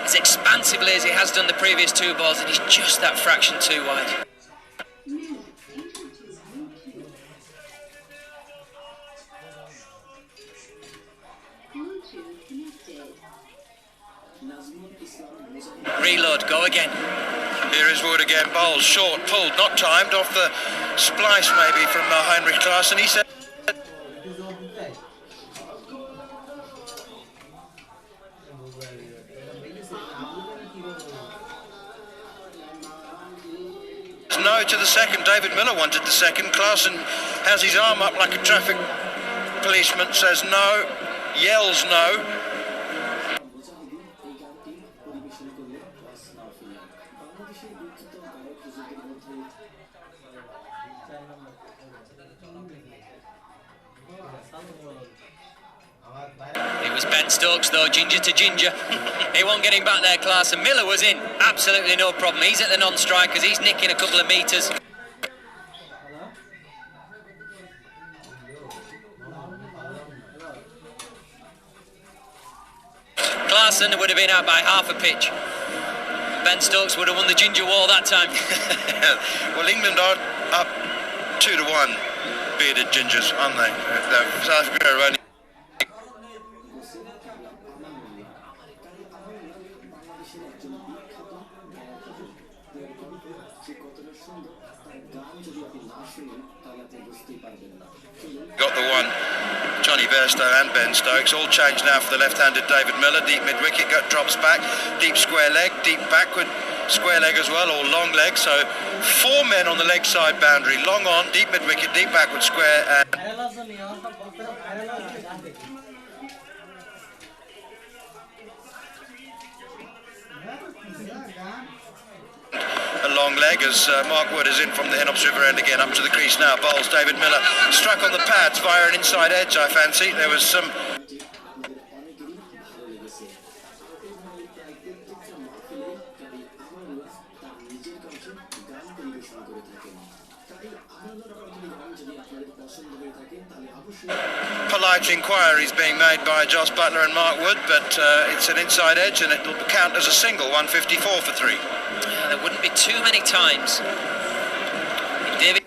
as expansively as he has done the previous 2 balls, and he's just that fraction too wide. Reload, go again. Here is Wood again, bowls short, pulled, not timed, off the splice maybe from Heinrich Klaassen. He said no to the second. David Miller wanted the second. Klaassen has his arm up like a traffic policeman, says no, yells no. It was Ben Stokes though, ginger to ginger. He wasn't getting back there, Klaassen. Miller was in, absolutely no problem. He's at the non-strikers, he's nicking a couple of metres. Klaassen would have been out by half a pitch. Ben Stokes would have won the ginger wall that time. Well, England are up 2-1, bearded gingers, aren't they? South Africa are only... Got the one, Johnny Bairstow and Ben Stokes, all changed now for the left-handed David Miller. Deep mid-wicket, drops back, deep square leg, deep backward, square leg as well, or long leg. So 4 men on the leg side boundary, long on, deep mid-wicket, deep backward square, and a long leg as Mark Wood is in from the Hinops River end again, up to the crease now. Bowls David Miller, struck on the pads via an inside edge, I fancy. There was some... polite inquiries being made by Joss Butler and Mark Wood, but it's an inside edge and it will count as a single, 154 for 3. There wouldn't be too many times. David.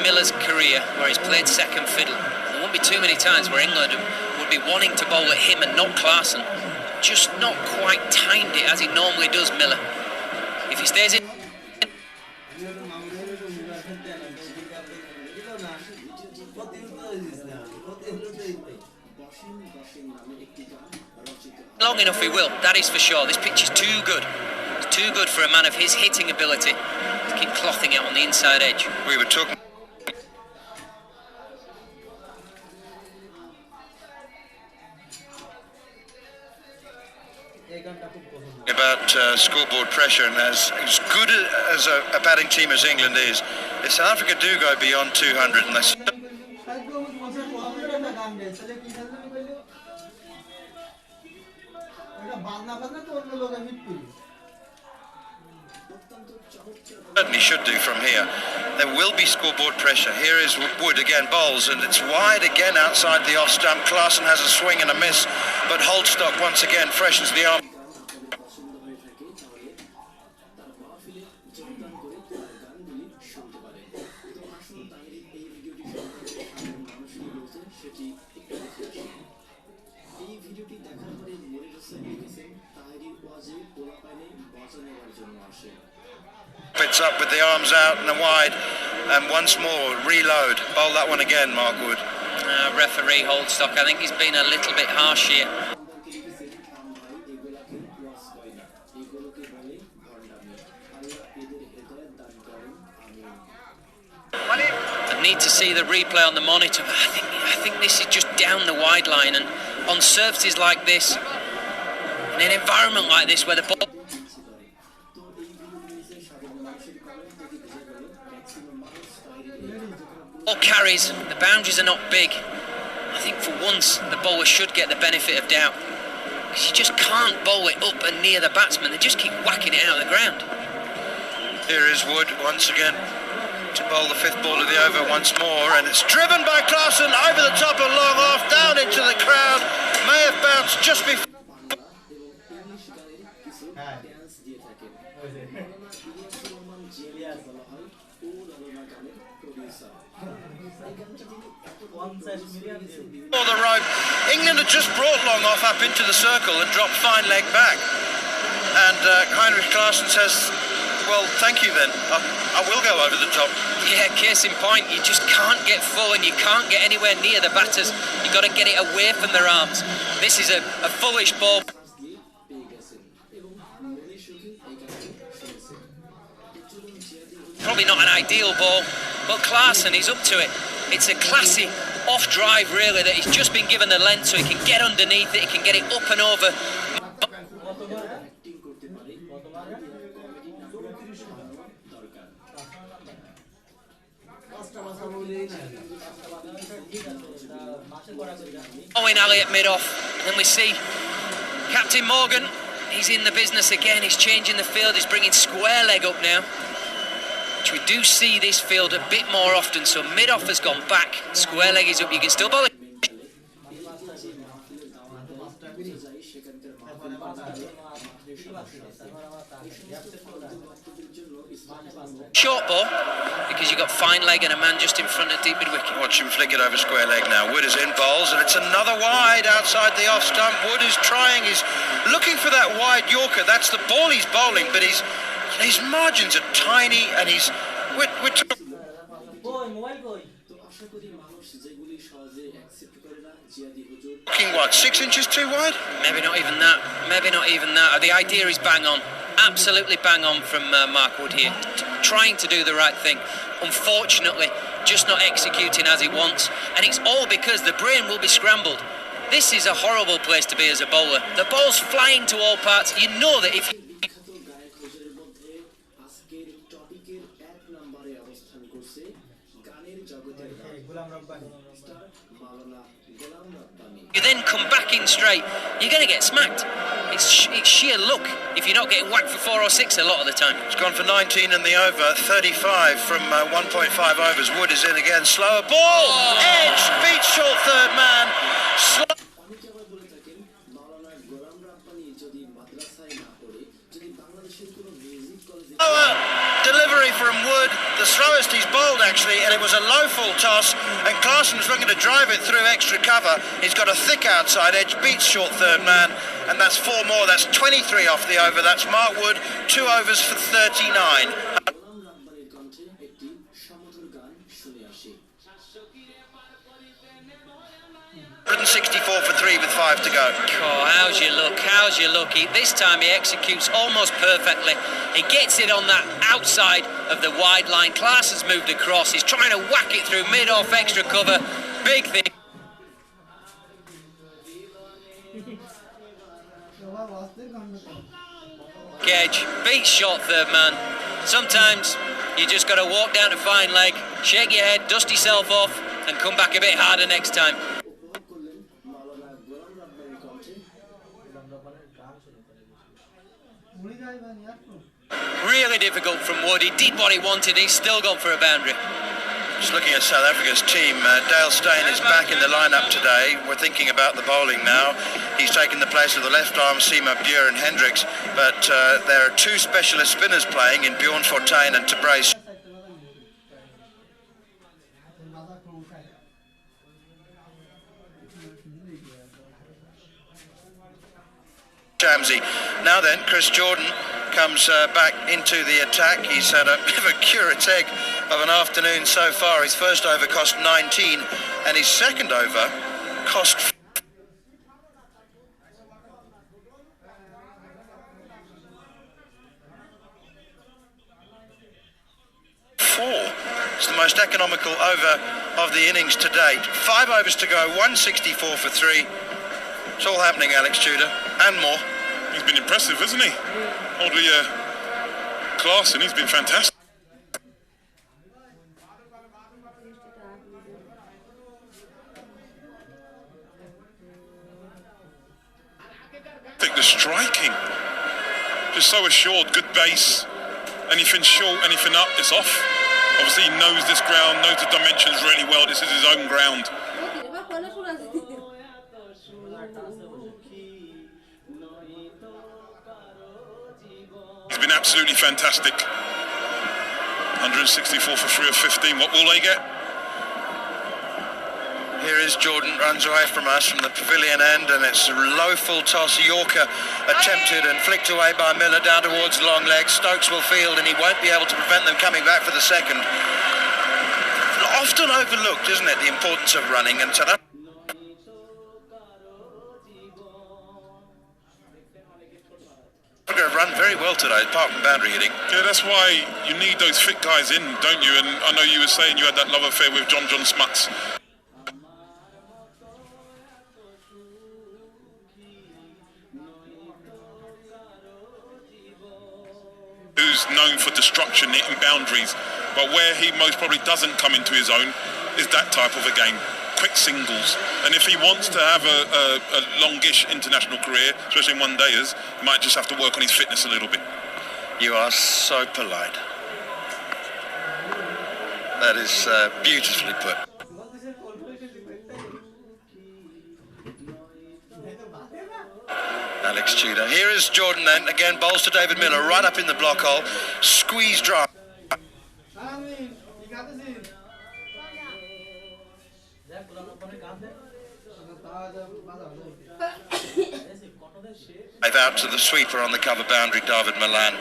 Miller's career, where he's played second fiddle, there won't be too many times where England would be wanting to bowl at him and not Clarkson. Just not quite timed it as he normally does, Miller. If he stays in long enough, he will, that is for sure. This pitch is too good. It's too good for a man of his hitting ability to keep clothing it on the inside edge. We were talking about scoreboard pressure, and as good as a batting team as England is, if South Africa do go beyond 200, and that's certainly should do from here, there will be scoreboard pressure. Here is Wood again, bowls, and it's wide again outside the off stump. Clarkson has a swing and a miss, but Holstock once again freshens the arm. It's up with the arms out and wide, and once more reload. Bowl that one again, Mark Wood. Referee Holdstock, I think he's been a little bit harsh here. I need to see the replay on the monitor, but I think this is just down the wide line, and on surfaces like this, in an environment like this where the ball carries, the boundaries are not big. I think for once the bowler should get the benefit of doubt, because you just can't bowl it up and near the batsman. They just keep whacking it out of the ground. Here is Wood once again to bowl the fifth ball of the over once more, and it's driven by Clarkson over the top and long off, down into the crowd. May have bounced just before. For the rope, England had just brought long off up into the circle and dropped fine leg back, and Heinrich Klaassen says, well, thank you then, I will go over the top. Yeah, case in point, you just can't get full and you can't get anywhere near the batters. You've got to get it away from their arms. This is a foolish ball. Probably not an ideal ball, but Klaassen is up to it. It's a classy off drive really that he's just been given the length so he can get underneath it, he can get it up and over. Owen Elliott mid-off, and then we see Captain Morgan, he's in the business again, he's changing the field, he's bringing square leg up now, which we do see this field a bit more often. So mid-off has gone back, square leg is up, you can still bowl it. Short ball, because you've got fine leg and a man just in front of deep mid wicket. Watch him flick it over square leg now. Wood is in bowls, and it's another wide outside the off stump. Wood is trying, he's looking for that wide Yorker. That's the ball he's bowling, but his margins are tiny, and we're talking what, 6 inches too wide? Maybe not even that. The idea is bang on, absolutely bang on from Mark Wood here, trying to do the right thing. Unfortunately, just not executing as he wants, and it's all because the brain will be scrambled. This is a horrible place to be as a bowler. The ball's flying to all parts. You know that if you then come back in straight, you're going to get smacked. It's sheer luck if you're not getting whacked for 4 or 6 a lot of the time. It's gone for 19 in the over, 35 from 1.5 overs. Wood is in again, slower ball, edge, beats short third man. Delivery from Wood, the slowest he's bowled actually, and it was a low full toss, and Clarkson's looking to drive it through extra cover. He's got a thick outside edge, beats short third man, and that's 4 more. That's 23 off the over. That's Mark Wood, 2 overs for 39. 164 for 3 with 5 to go. Oh, how's your luck? How's your luck? This time he executes almost perfectly. He gets it on that outside of the wide line. Clarson's moved across. He's trying to whack it through mid-off extra cover. Big thing. Gage beats short third man. Sometimes you just got to walk down to fine leg, shake your head, dust yourself off, and come back a bit harder next time. Really difficult from Wood. He did what he wanted. He's still gone for a boundary. Just looking at South Africa's team, Dale Steyn is back in the lineup today. We're thinking about the bowling now. He's taken the place of the left arm Seema Bure and Hendricks, but there are 2 specialist spinners playing in Bjorn Fortuin and Tabrace. Shamsi. Now then, Chris Jordan comes back into the attack. He's had a bit of a curate's egg of an afternoon so far. His first over cost 19 and his second over cost 4. It's the most economical over of the innings to date. 5 overs to go, 164 for 3. It's all happening, Alex Tudor, and more. He's been impressive, hasn't he? Oddly, Clarkson, he's been fantastic. The striking, just so assured, good base. Anything short, anything up, it's off. Obviously, he knows this ground, knows the dimensions really well. This is his own ground. He's been absolutely fantastic. 164 for 3 of 15. What will they get? Here is Jordan, runs away from us from the pavilion end, and it's a low full toss. Yorker attempted and flicked away by Miller down towards long leg. Stokes will field, and he won't be able to prevent them coming back for the second. Often overlooked, isn't it, the importance of running, and so that have run very well today, apart from boundary hitting. Yeah, that's why you need those fit guys in, don't you? And I know you were saying you had that love affair with John Smuts. Who's known for destruction, hitting boundaries, but where he most probably doesn't come into his own is that type of a game. Quick singles, and if he wants to have a longish international career, especially in one-dayers, he might just have to work on his fitness a little bit. You are so polite. That is beautifully put. Alex Tudor. Here is Jordan then, again bowls to David Miller, right up in the block hole, squeeze drive. They've out to the sweeper on the cover boundary, David Milan,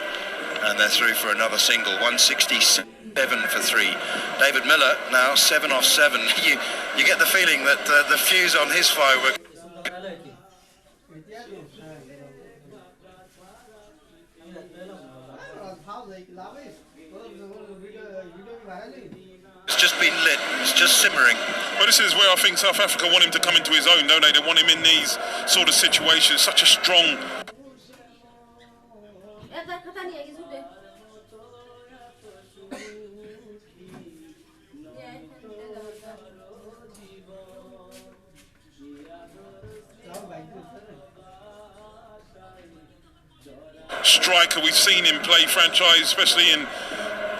and they're through for another single, 167 for 3. David Miller now 7 off 7. You get the feeling that the fuse on his firework. It's just been lit, it's just simmering. Well, this is where I think South Africa want him to come into his own, don't they? They want him in these sort of situations, such a strong... striker. We've seen him play franchise, especially in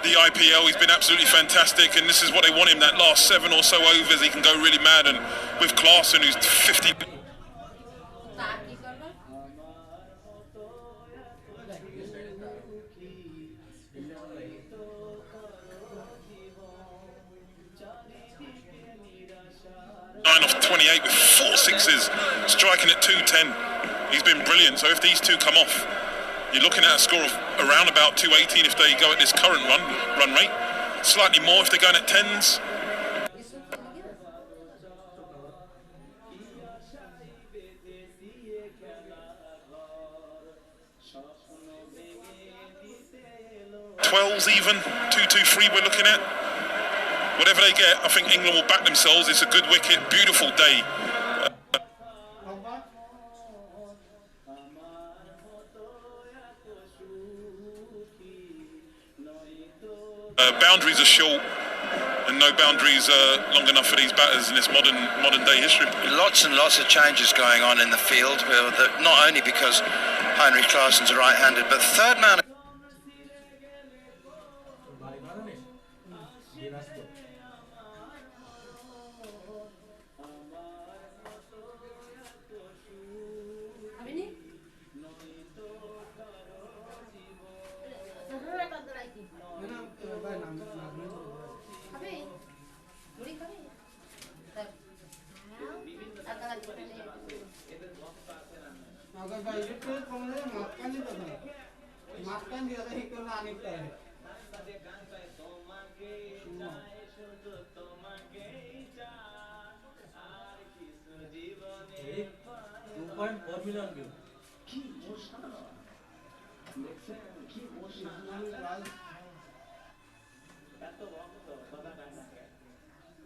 the IPL. He's been absolutely fantastic, and this is what they want him, that last 7 or so overs. He can go really mad, and with Clarkson, who's 50... 228 with 4 sixes, striking at 210. He's been brilliant. So if these two come off, you're looking at a score of around about 218 if they go at this current run rate. Slightly more if they're going at 10s. Even 2-2-3 we're looking at. Whatever they get, I think England will back themselves. It's a good wicket, beautiful day. Boundaries are short, and no boundaries are long enough for these batters in this modern day history. Lots and lots of changes going on in the field, not only because Heinrich Klaasen's right-handed, but third man. अगर भाई ये तो कौन है master दिया था एक तो लाने का है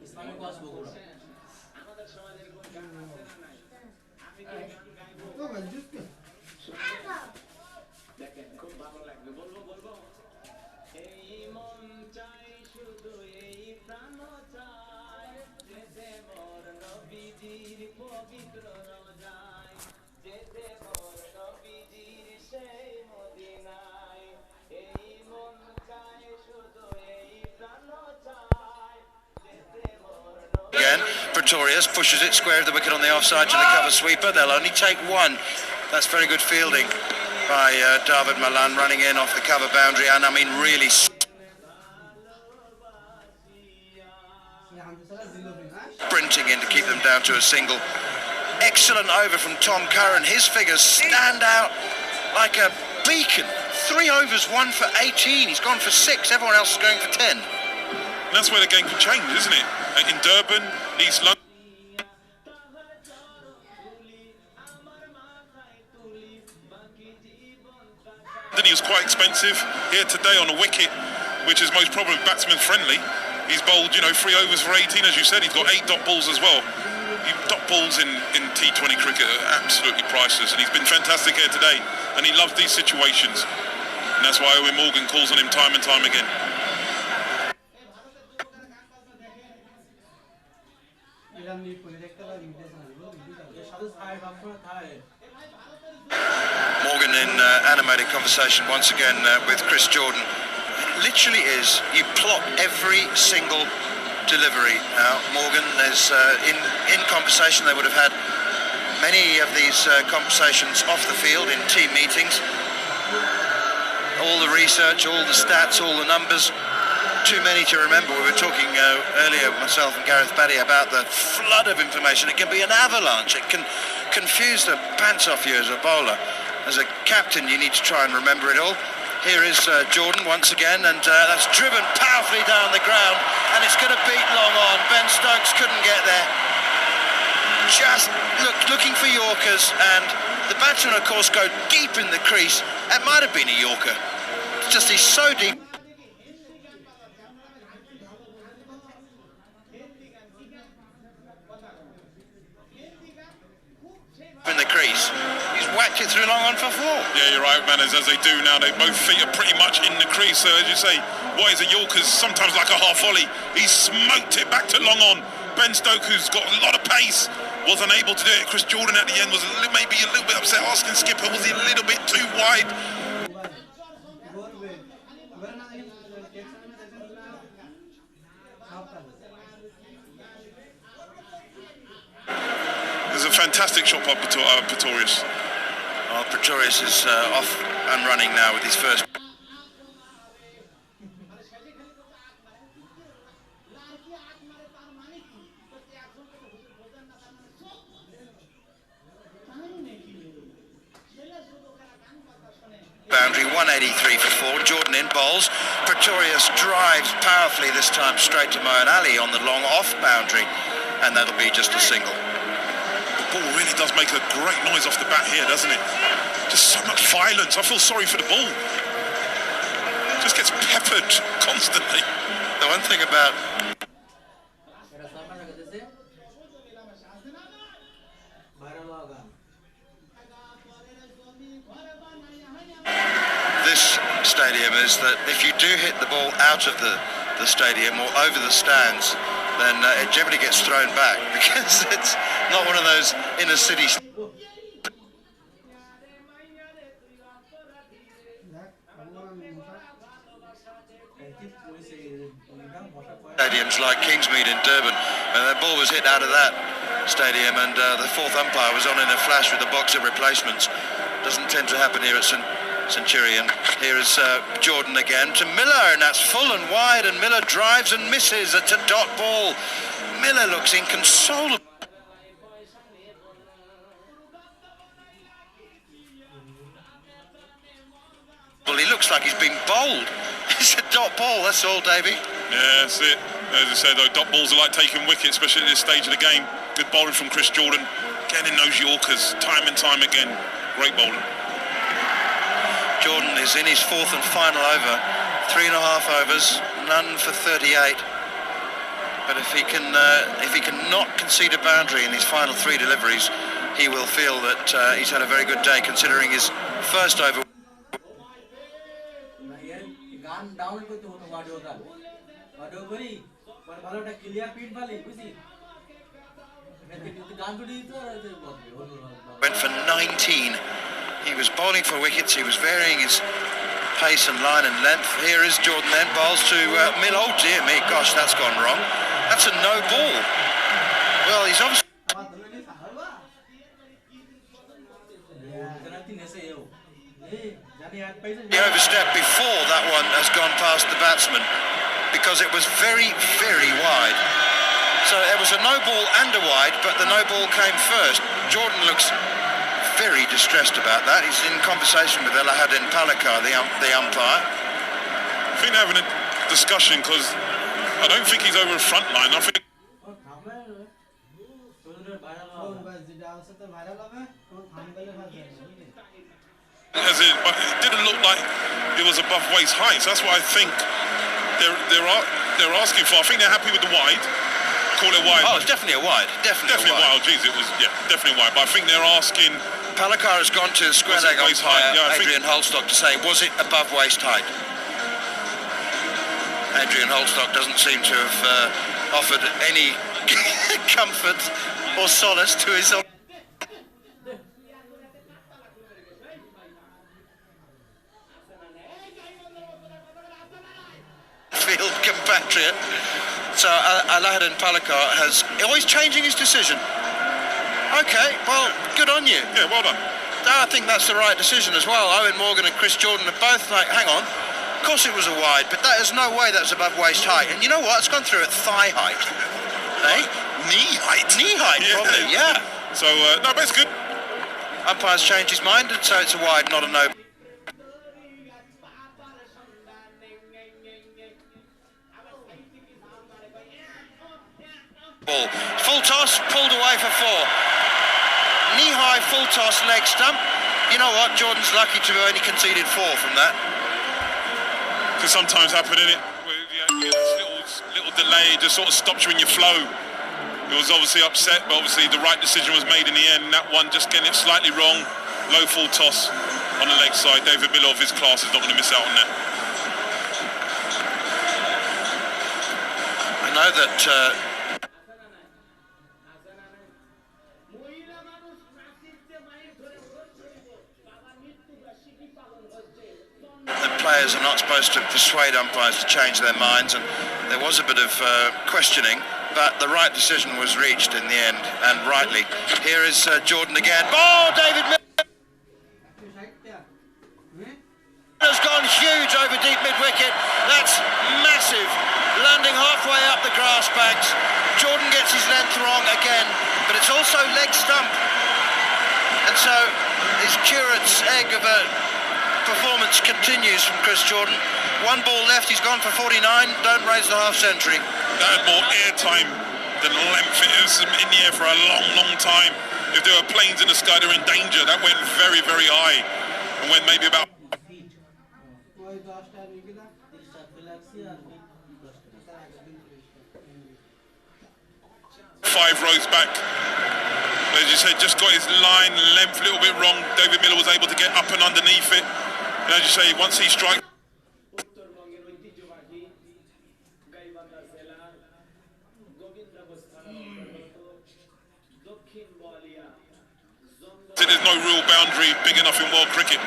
इस्लामिक पास बोल रहा तो वजूद के দেখেন খুব ভালো লাগবে বলবো এই মন চাই শুধু এই প্রাণ চাই যেতে মোর নবীজির পবিত্র রওজায় যেতে মোর নবীজির সেই মদিনায় এই মন চাই শুধু এই প্রাণ চাই যেতে মোর Again, Pretorius pushes it square of the wicket on the offside to the cover sweeper. They'll only take one. That's very good fielding by David Malan, running in off the cover boundary, and I mean really sprinting in to keep them down to a single. Excellent over from Tom Curran. His figures stand out like a beacon. 3 overs, 1 for 18. He's gone for 6. Everyone else is going for 10. And that's where the game could change, isn't it? In Durban, East London. He was quite expensive. Here today on a wicket, which is most probably batsman friendly. He's bowled, 3 overs for 18, as you said. He's got 8 dot balls as well. Dot balls in T20 cricket are absolutely priceless, and he's been fantastic here today. And he loves these situations, and that's why Owen Morgan calls on him time and time again. Morgan in animated conversation once again with Chris Jordan. It literally is, you plot every single delivery. Now Morgan is in conversation. They would have had many of these conversations off the field in team meetings. All the research, all the stats, all the numbers. Too many to remember. We were talking earlier, myself and Gareth Batty, about the flood of information. It can be an avalanche. It can confuse the pants off you as a bowler. As a captain, you need to try and remember it all. Here is Jordan once again, and that's driven powerfully down the ground, and it's going to beat long on. Ben Stokes couldn't get there. Just looking for Yorkers, and the batsmen, of course, go deep in the crease. That might have been a Yorker. It's just he's so deep in the crease. He's whacked it through long on for 4. Yeah, you're right, Manners, as they do now. Both feet are pretty much in the crease. So as you say, what is a Yorker's sometimes like a half volley. He smoked it back to long on. Ben Stokes, who's got a lot of pace, was unable to do it. Chris Jordan at the end was maybe a little bit upset, asking skipper, was he a little bit too wide? There's a fantastic shot by Pretorius. Well, Pretorius is off and running now with his first. boundary, 183 for 4. Jordan in bowls. Pretorius drives powerfully this time straight to Moeen Ali on the long off boundary, and that'll be just a single. The ball really does make a great noise off the bat here, doesn't it? Just so much violence. I feel sorry for the ball. Just gets peppered constantly. The one thing about this stadium is that if you do hit the ball out of the stadium or over the stands, then it generally gets thrown back because it's not one of those inner city stadiums like Kingsmead in Durban. And the ball was hit out of that stadium, and the fourth umpire was on in a flash with the box of replacements. Doesn't tend to happen here at Centurion. Here is Jordan again to Miller, and that's full and wide, and Miller drives and misses. It's a dot ball. Miller looks inconsolable. Well, he looks like he's been bowled. It's a dot ball, that's all, Davey. Yeah, that's it. As I said, though, dot balls are like taking wickets, especially at this stage of the game. Good bowling from Chris Jordan. Getting in those Yorkers time and time again. Great bowling. Jordan is in his fourth and final over. 3.5 overs, none for 38. But if he can not concede a boundary in his final 3 deliveries, he will feel that he's had a very good day, considering his first over. Went for 19. He was bowling for wickets. He was varying his pace and line and length. Here is Jordan then, bowls to Mill. Oh dear me, gosh, that's gone wrong. That's a no ball. Well, he's obviously... He overstepped before that one has gone past the batsman, because it was very, very wide. So it was a no ball and a wide, but the no ball came first. Jordan looks very distressed about that. He's in conversation with Alahadin Palakar, the umpire. I think they're having a discussion, because I don't think he's over a front line. I think but it didn't look like it was above waist height. So that's what I think they're asking for. I think they're happy with the wide. Call it wide. Oh, it's definitely a wide. Definitely wide. Jeez, it was, yeah, definitely wide. But I think they're asking. Palakar has gone to the square leg umpire, yeah, Adrian Holstock, to say, was it above waist height? Adrian Holstock doesn't seem to have offered any comfort or solace to his field compatriot. So Alahadin Palakar has always changing his decision. Okay, well, good on you. Yeah, well done. I think that's the right decision as well. Owen Morgan and Chris Jordan are both like, hang on, of course it was a wide, but that is no way that's above waist height. And you know what? It's gone through at thigh height. Eh? Knee height. Knee height, probably, yeah. So, no, but it's good. Umpire's changed his mind, and so it's a wide, not a no. Ball. Full toss, pulled away for 4. Knee-high full toss, leg stump. You know what? Jordan's lucky to have only conceded 4 from that. Can sometimes happen, innit? This little delay just sort of stops you in your flow. He was obviously upset, but obviously the right decision was made in the end. That one just getting it slightly wrong. Low full toss on the leg side. David Miller of his class is not going to miss out on that. I know that players are not supposed to persuade umpires to change their minds, and there was a bit of questioning, but the right decision was reached in the end, and rightly. Here is Jordan again. Oh, David Miller has gone huge over deep mid-wicket. That's massive. Landing halfway up the grass banks. Jordan gets his length wrong again, but it's also leg stump. And so his curate's egg of a performance continues from Chris Jordan. One ball left, he's gone for 49. Don't raise the half century. That had more airtime than length. It was in the air for a long, long time. If there were planes in the sky, they're in danger. That went very, very high, and went maybe about 5 rows back. As you said, just got his line length a little bit wrong. David Miller was able to get up and underneath it. And as you say, once he strikes, there's no real boundary big enough in world cricket.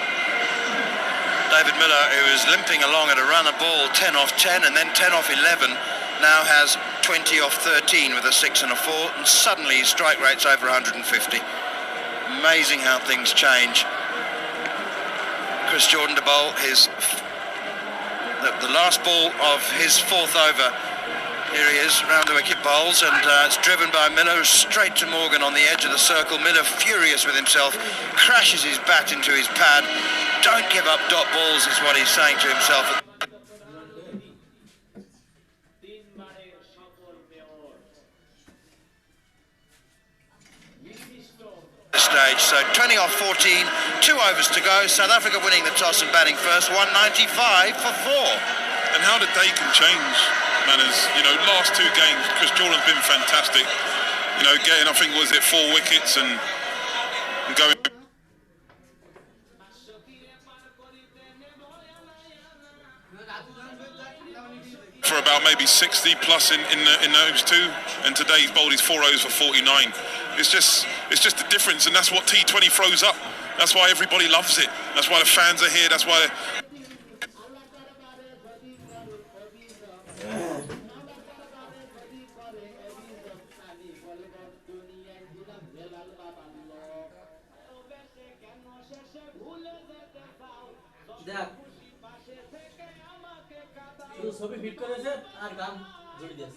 David Miller, who is limping along at a run a ball 10 off 10 and then 10 off 11, now has 20 off 13 with a 6 and a 4, and suddenly his strike rate's over 150. Amazing how things change. Chris Jordan to bowl the last ball of his 4th over. Here he is, round the wicket bowls, and it's driven by Miller straight to Morgan on the edge of the circle. Miller, furious with himself, crashes his bat into his pad. Don't give up dot balls is what he's saying to himself. Stage, so 20 off 14, 2 overs to go. South Africa winning the toss and batting first, 195 for 4. And how the day can change, Manners. You know, last 2 games, Chris Jordan's been fantastic. You know, getting, I think, was it 4 wickets and going for about maybe 60 plus in those 2, and today he's bowled his 4 overs for 49. It's just the difference, and that's what T20 throws up. That's why everybody loves it. That's why the fans are here. That's why.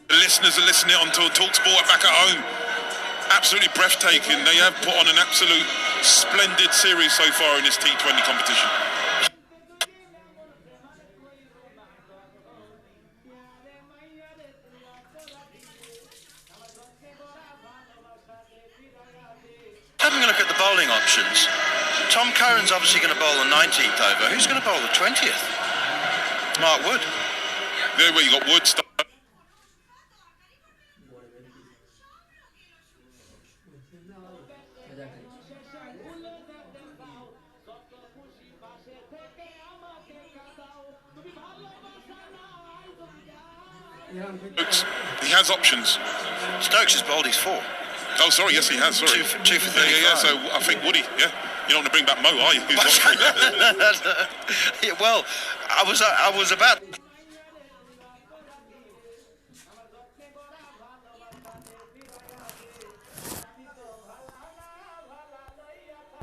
The listeners are listening on to TalkSport back at home. Absolutely breathtaking. They have put on an absolute splendid series so far in this T20 competition. Having a look at the bowling options. Tom Curran's obviously going to bowl the 19th over. Who's going to bowl the 20th? Mark Wood. There where you got Wood. He has options. Stokes has bowled his 4. Oh, sorry, yes, he has. Sorry. 2 for 35. Yeah. So I think Woody. Yeah, you don't want to bring back Mo, are you? Yeah, well, I was about.